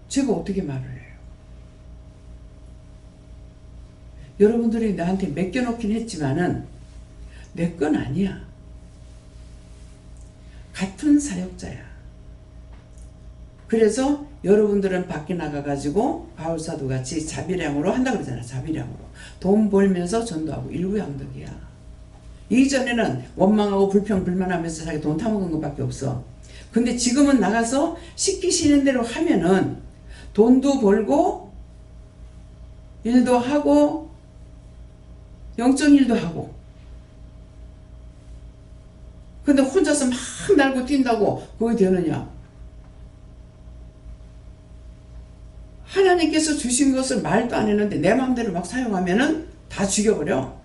제가 어떻게 말을 해요? 여러분들이 나한테 맡겨놓긴 했지만은 내 건 아니야. 같은 사역자야. 그래서 여러분들은 밖에 나가가지고 바울사도 같이 자비량으로 한다 그러잖아. 자비량으로. 돈 벌면서 전도하고 일구양덕이야. 이전에는 원망하고 불평불만하면서 자기 돈 타먹은 것밖에 없어. 근데 지금은 나가서 시키시는 대로 하면은 돈도 벌고 일도 하고 영적 일도 하고. 근데 혼자서 막 날고 뛴다고 그게 되느냐? 하나님께서 주신 것을 말도 안 했는데 내 마음대로 막 사용하면은 다 죽여버려.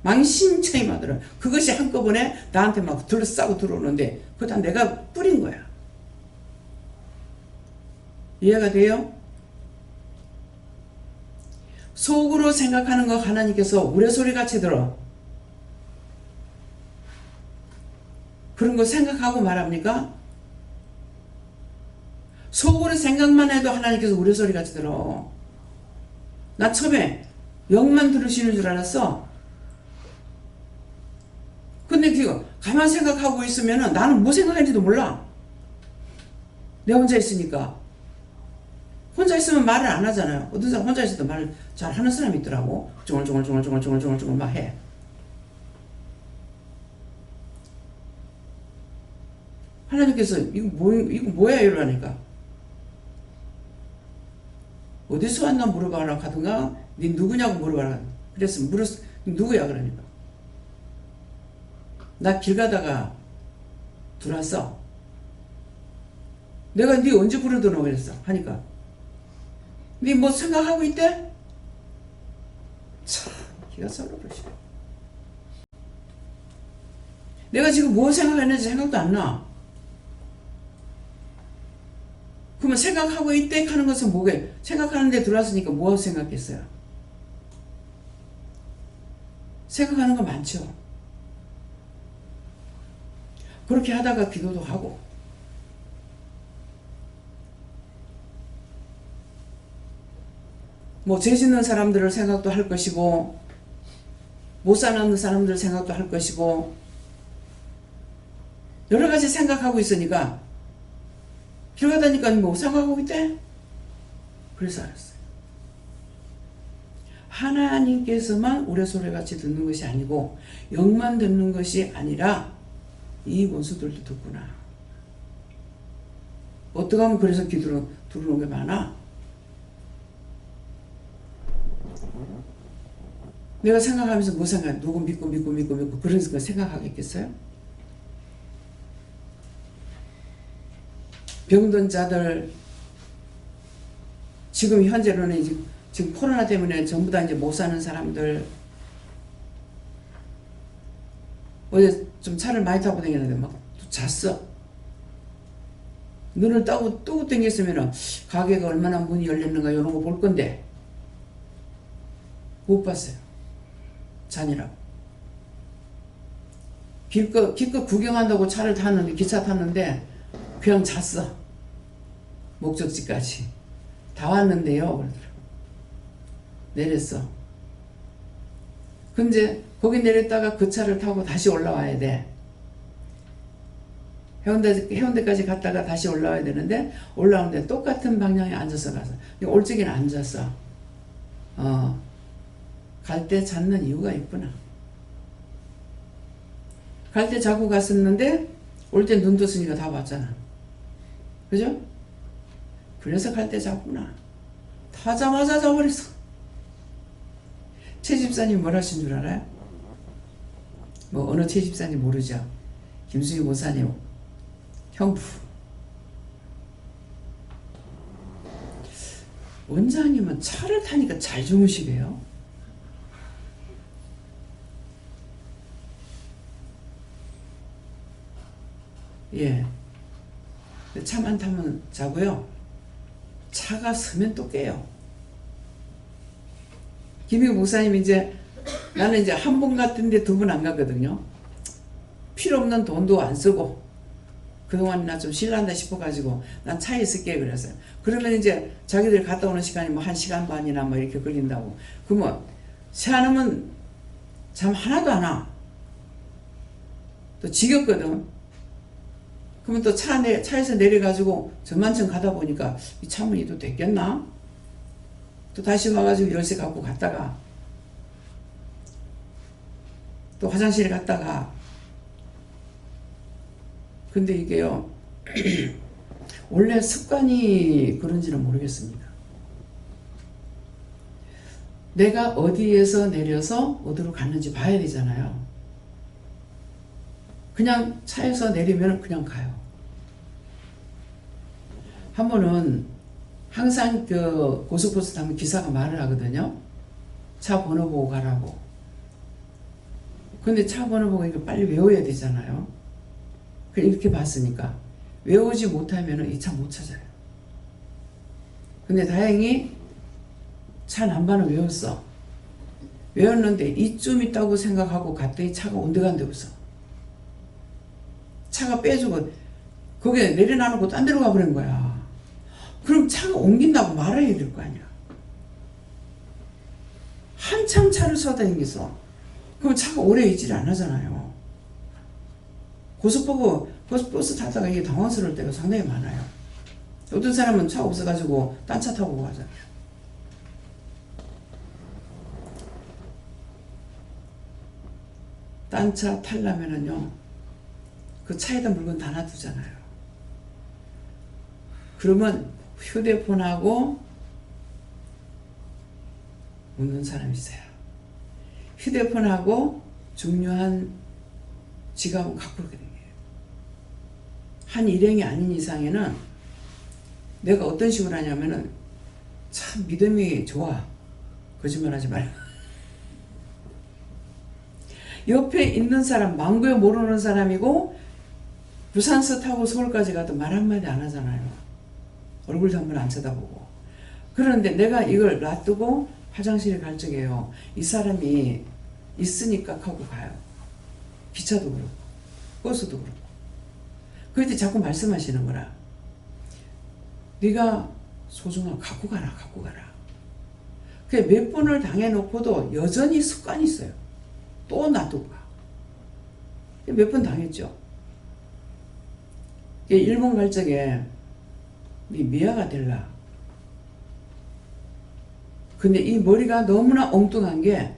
망신차이 만들어. 그것이 한꺼번에 나한테 막 둘러싸고 들어오는데 그거 다 내가 뿌린 거야. 이해가 돼요? 속으로 생각하는 거 하나님께서 우레소리같이 들어. 그런 거 생각하고 말합니까? 속으로 생각만 해도 하나님께서 우레소리같이 들어. 나 처음에 영만 들으시는 줄 알았어. 근데 그 가만 생각하고 있으면 나는 뭐 생각하는지도 몰라. 내 혼자 있으니까. 혼자 있으면 말을 안 하잖아요. 어떤 사람 혼자 있어도 말을 잘 하는 사람이 있더라고. 쫑글쫑글쫑글쫑글쫑글쫑글 막 해. 하나님께서 이거 뭐야 이러니까 어디서 왔나 물어봐라 하든가 네 누구냐고 물어봐라. 그래서 누구야 그러니까 나 길 가다가 들어왔어. 내가 네 언제 부르더노 그랬어. 하니까 네 뭐 생각하고 있대? 참 기가 썰어버리시네. 내가 지금 뭐 생각했는지 생각도 안 나. 그러면 생각하고 있대 하는 것은 뭐게? 생각하는데 들어왔으니까 뭐 생각했어요? 생각하는 거 많죠. 그렇게 하다가 기도도 하고 뭐 죄 짓는 사람들을 생각도 할 것이고 못 사는 사람들 생각도 할 것이고 여러 가지 생각하고 있으니까 길 가다니까 뭐 생각하고 있대? 그래서 알았어요. 하나님께서만 우레소리같이 듣는 것이 아니고 영만 듣는 것이 아니라 이 원수들도 듣구나. 어떻게 하면 그래서 기도로 들어오는 게 많아? 내가 생각하면서 뭐 생각? 누구 믿고 그런 거 생각하겠겠어요? 병든 자들 지금 현재로는 지금 코로나 때문에 전부 다 이제 못 사는 사람들 어제 좀 차를 많이 타고 다녔는데 막 잤어. 눈을 뜨고 땡겼으면 가게가 얼마나 문이 열렸는가 이런 거 볼 건데 못 봤어요. 자니라고. 기껏 구경한다고 차를 탔는데 기차 탔는데 그냥 잤어. 목적지까지. 다 왔는데요. 그러더라고. 내렸어. 근데 거기 내렸다가 그 차를 타고 다시 올라와야 돼. 해운대까지 갔다가 다시 올라와야 되는데 올라오는데 똑같은 방향에 앉아서 가서 올 적에는 앉았어. 갈 때 잤는 이유가 있구나. 갈 때 자고 갔었는데 올 때 눈 떴으니까 다 봤잖아. 그죠? 그래서 갈 때 잡구나. 타자마자 잡아버렸어. 최 집사님 뭘 하신 줄 알아요? 뭐 어느 최 집사님 모르죠? 김수희 목사님 형부. 원장님은 차를 타니까 잘 주무시게요. 예. 차만 타면 자고요. 차가 서면 또 깨요. 김희 목사님 이제 나는 이제 한 번 갔던데 두 번 안 갔거든요. 필요 없는 돈도 안 쓰고 그동안 나 좀 실난다 싶어가지고 난 차에 있을게 그랬어요. 그러면 이제 자기들 갔다 오는 시간이 뭐 1시간 반이나 뭐 이렇게 걸린다고. 그러면 새안으면 잠 하나도 안 와. 또 지겹거든. 그러면 또 차에서 내려가지고 저만큼 가다 보니까 이 차문이도 됐겠나? 또 다시 와가지고 열쇠 갖고 갔다가 또 화장실에 갔다가 근데 이게요 원래 습관이 그런지는 모르겠습니다. 내가 어디에서 내려서 어디로 갔는지 봐야 되잖아요. 그냥 차에서 내리면 그냥 가요. 한 번은 항상 그 고속버스 타면 기사가 말을 하거든요. 차 번호 보고 가라고. 근데 차 번호 보고 이거 빨리 외워야 되잖아요. 이렇게 봤으니까 외우지 못하면 이 차 못 찾아요. 근데 다행히 차 남반을 외웠어. 외웠는데 이쯤 있다고 생각하고 갔더니 차가 온데간데 없어. 차가 빼주고 거기에 내려놔놓고 딴 데로 가버린 거야. 그럼 차가 옮긴다고 말해야 될 거 아니야. 한참 차를 쏘다니겠어. 그럼 차가 오래 있질 않잖아요. 고속버스 타다가 이게 당황스러울 때가 상당히 많아요. 어떤 사람은 차 없어가지고 딴 차 타고 가잖아요. 딴 차 타려면은요, 그 차에다 물건 다 놔두잖아요. 그러면 휴대폰하고 묻는 사람이 있어요. 휴대폰하고 중요한 지갑은 갖고 오게 된 거예요. 한 일행이 아닌 이상에는 내가 어떤 식으로 하냐면은 참 믿음이 좋아. 거짓말 하지 말고. 옆에 있는 사람, 망구에 모르는 사람이고 부산서 타고 서울까지 가도 말 한마디 안 하잖아요. 얼굴도 한번 안 쳐다보고. 그런데 내가 이걸 놔두고 화장실에 갈 적에요. 이 사람이 있으니까 하고 가요. 기차도 그렇고 버스도 그렇고. 그럴 때 자꾸 말씀하시는 거라. 네가 소중한 갖고 가라 갖고 가라. 그게 몇 번을 당해놓고도 여전히 습관이 있어요. 또 놔두고 가. 몇 번 당했죠. 일본 갈 적에 미아가 될라. 근데 이 머리가 너무나 엉뚱한 게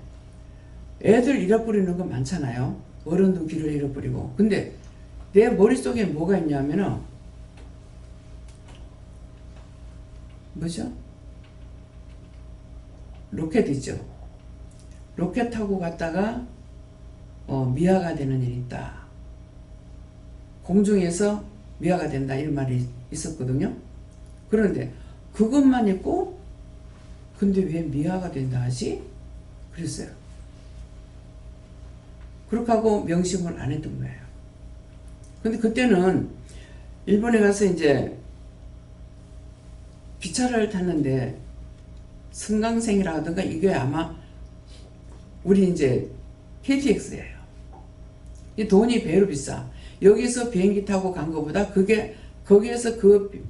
애들 잃어버리는 거 많잖아요. 어른도 길을 잃어버리고. 근데 내 머릿속에 뭐가 있냐면은 뭐죠? 로켓 있죠. 로켓 타고 갔다가 미아가 되는 일이 있다. 공중에서 미아가 된다 이런 말이 있었거든요. 그런데 그것만 있고 근데 왜 미아가 된다 하지? 그랬어요. 그렇게 하고 명심을 안 했던 거예요. 근데 그때는 일본에 가서 이제 기차를 탔는데 승강생이라든가 이게 아마 우리 이제 KTX예요. 이 돈이 배로 비싸. 여기서 비행기 타고 간 것보다 그게 거기에서 그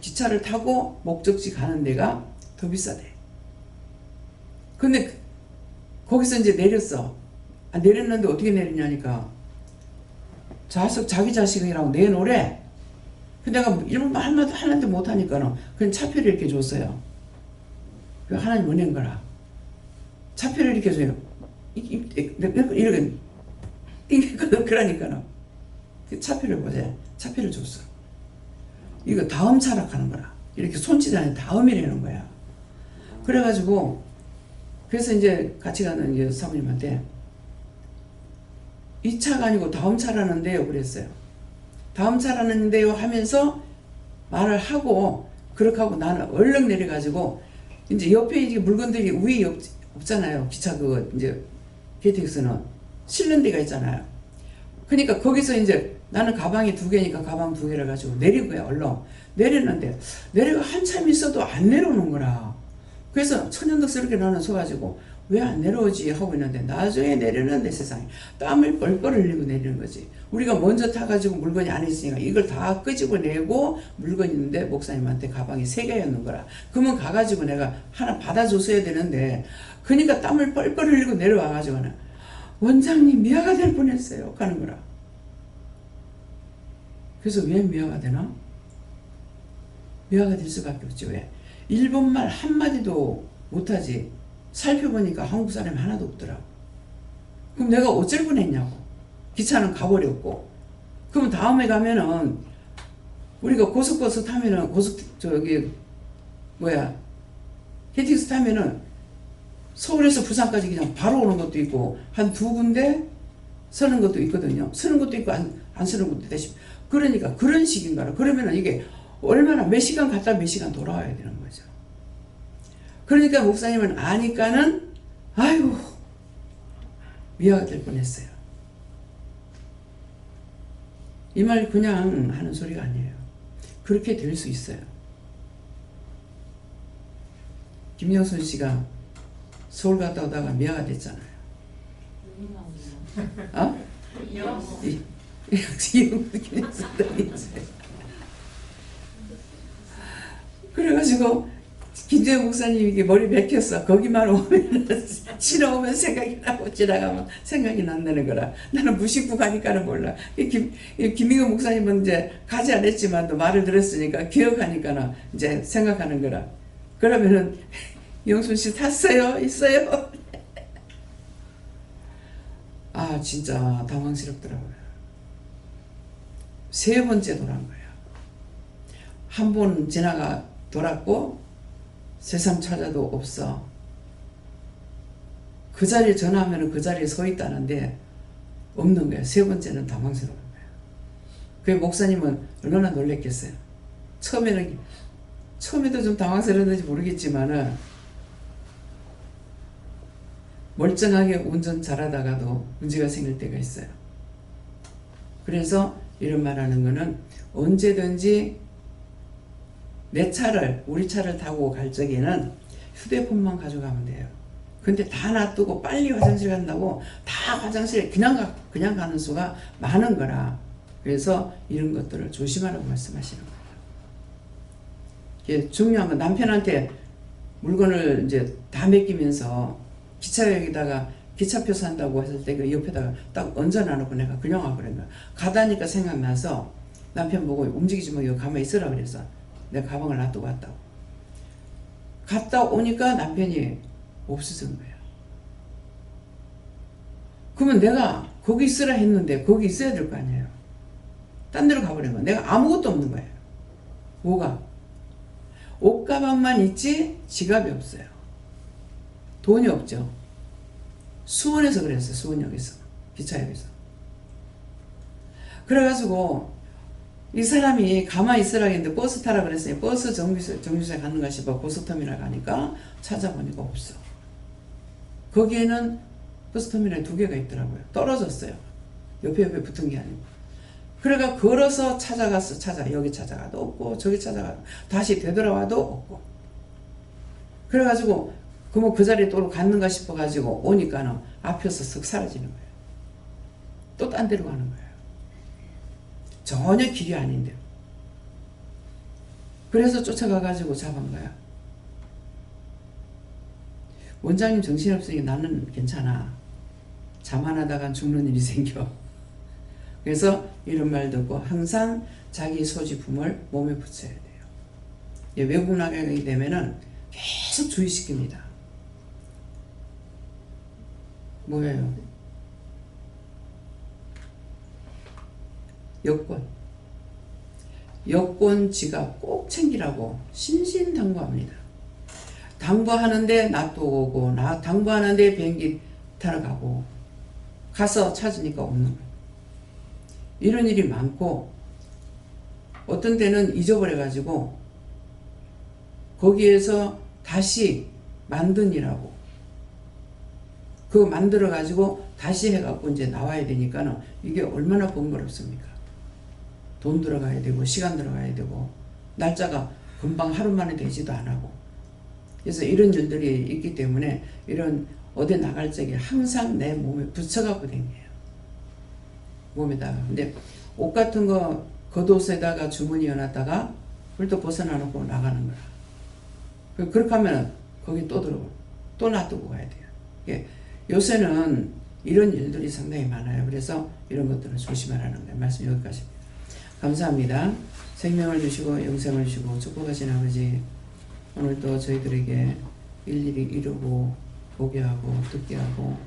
기차를 타고 목적지 가는 데가 더 비싸대. 근데 거기서 이제 내렸어. 내렸는데 어떻게 내리냐니까 자기 자식이라고 내놓으래. 근데 내가 일본말 한마디 하나도 못하니까는 그냥 차표를 이렇게 줬어요. 하나님 은혜인 거라. 차표를 이렇게 줘요. 이렇게 그러니까는 차표를 보자. 차표를 줬어. 이거 다음 차락하는 거라. 이렇게 손짓하는 다음이라는 거야. 그래가지고 그래서 이제 같이 가는 이제 사모님한테 이 차가 아니고 다음 차라는데요 그랬어요. 다음 차라는데요 하면서 말을 하고 그렇게 하고 나는 얼른 내려가지고 이제 옆에 이제 물건들이 위에 없잖아요. 기차 그거 이제 KTX는 실는 데가 있잖아요. 그러니까 거기서 이제 나는 가방이 2개니까 가방 2개를 가지고 내린 거야. 얼른 내렸는데 내려가 한참 있어도 안 내려오는 거라. 그래서 천연덕스럽게 나는 서가지고 왜 안 내려오지 하고 있는데 나중에 내리는데 세상에 땀을 뻘뻘 흘리고 내리는 거지. 우리가 먼저 타가지고 물건이 안에 있으니까 이걸 다 끄집어내고 물건이 있는데 목사님한테 가방이 3개였는 거라. 그러면 가가지고 내가 하나 받아줬어야 되는데 그러니까 땀을 뻘뻘 흘리고 내려와가지고 원장님 미아가 될 뻔했어요 가는 거라. 그래서 왜 미아가 되나? 미아가 될 수밖에 없지. 왜? 일본말 한마디도 못하지. 살펴보니까 한국 사람이 하나도 없더라고. 그럼 내가 어쩔 뻔했냐고. 기차는 가버렸고. 그럼 다음에 가면은 우리가 고속버스 타면은 KTX 타면은 서울에서 부산까지 그냥 바로 오는 것도 있고 한 2군데 서는 것도 있거든요. 서는 것도 있고 안 서는 것도 있다시. 그러니까 그런 식인가라. 그러면은 이게 얼마나 몇 시간 갔다 몇 시간 돌아와야 되는 거죠. 그러니까 목사님은 아니까는 아이고 미아가 될 뻔했어요. 이 말 그냥 하는 소리가 아니에요. 그렇게 될 수 있어요. 김영순 씨가 서울 갔다 오다가 미아가 됐잖아요. 어? 그래가지고 김재영 목사님이 이게 머리 맥혔어. 거기만 오면 지나오면 생각이 나고 지나가면 생각이 난다는 거라. 나는 무심코 가니까는 몰라. 김민경 목사님은 이제 가지 않았지만도 말을 들었으니까 기억하니까는 이제 생각하는 거라. 그러면은 영순 씨 탔어요? 있어요? 아 진짜 당황스럽더라고요. 3번째 돌아온 거예요. 한 번 지나가 돌았고 세상 찾아도 없어. 그 자리에 전화하면 그 자리에 서 있다는데 없는 거야. 3번째는 당황스러운 거야. 그 목사님은 얼마나 놀랬겠어요. 처음에도 좀 당황스러웠는지 모르겠지만은 멀쩡하게 운전 잘하다가도 문제가 생길 때가 있어요. 그래서 이런 말 하는 거는 언제든지 우리 차를 타고 갈 적에는 휴대폰만 가져가면 돼요. 근데 다 놔두고 빨리 화장실 간다고 다 화장실에 그냥 가는 수가 많은 거라. 그래서 이런 것들을 조심하라고 말씀하시는 거예요. 이게 중요한 건 남편한테 물건을 이제 다 맡기면서 기차역에다가 기차표 산다고 했을 때 그 옆에다가 딱 얹어놔놓고 내가 그냥 와버린 거야. 가다니까 생각나서 남편 보고 움직이지 마, 여기 가만히 있으라 그래서 내가 가방을 놔두고 왔다고. 갔다 오니까 남편이 없어진 거야. 그러면 내가 거기 있으라 했는데 거기 있어야 될 거 아니에요. 딴 데로 가버린 거야. 내가 아무것도 없는 거예요. 뭐가? 옷가방만 있지 지갑이 없어요. 돈이 없죠. 수원에서 그랬어요. 수원역에서. 기차역에서. 그래가지고 이 사람이 가만히 있으라고 했는데 버스 타라 그랬어요. 버스 정류소에 갔는가 싶어 고속터미널 가니까 찾아보니까 없어. 거기에는 버스터미널에 2개가 있더라고요. 떨어졌어요. 옆에 붙은 게 아니고. 그래가 걸어서 여기 찾아가도 없고 저기 찾아가도 다시 되돌아와도 없고. 그래가지고 그러면 그 자리에 또 갔는가 싶어가지고 오니까는 앞에서 쓱 사라지는 거예요. 또 딴 데로 가는 거예요. 전혀 길이 아닌데. 그래서 쫓아가가지고 잡은 거야. 원장님 정신없으니 나는 괜찮아. 자만하다간 죽는 일이 생겨. 그래서 이런 말 듣고 항상 자기 소지품을 몸에 붙여야 돼요. 외국 나가게 되면은 계속 주의시킵니다. 뭐예요? 여권. 여권, 지갑 꼭 챙기라고 신신당부합니다. 당부하는데 나 또 오고, 당부하는데 비행기 타러 가고, 가서 찾으니까 없는 거예요. 이런 일이 많고, 어떤 때는 잊어버려가지고, 거기에서 다시 만드니라고, 그거 만들어가지고 다시 해갖고 이제 나와야 되니까는 이게 얼마나 번거롭습니까? 돈 들어가야 되고, 시간 들어가야 되고, 날짜가 금방 하루 만에 되지도 않고. 그래서 이런 일들이 있기 때문에 이런 어디 나갈 적에 항상 내 몸에 붙여갖고 다녀요. 몸에다가. 근데 옷 같은 거 겉옷에다가 주머니 넣어놨다가 훌떡 벗어나놓고 나가는 거라. 그렇게 하면 거기 또 들어오고 또 놔두고 가야 돼요. 예. 요새는 이런 일들이 상당히 많아요. 그래서 이런 것들은 조심하라는 거예요. 말씀 여기까지입니다. 감사합니다. 생명을 주시고 영생을 주시고 축복하신 아버지, 오늘도 저희들에게 일일이 이루고 보게 하고 듣게 하고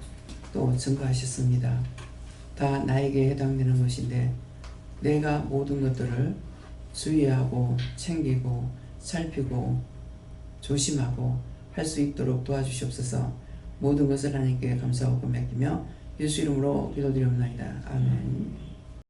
또 증거하셨습니다. 다 나에게 해당되는 것인데 내가 모든 것들을 주의하고 챙기고 살피고 조심하고 할 수 있도록 도와주시옵소서. 모든 것을 하나님께 감사하고 맡기며 예수 이름으로 기도드리옵나이다. 아멘.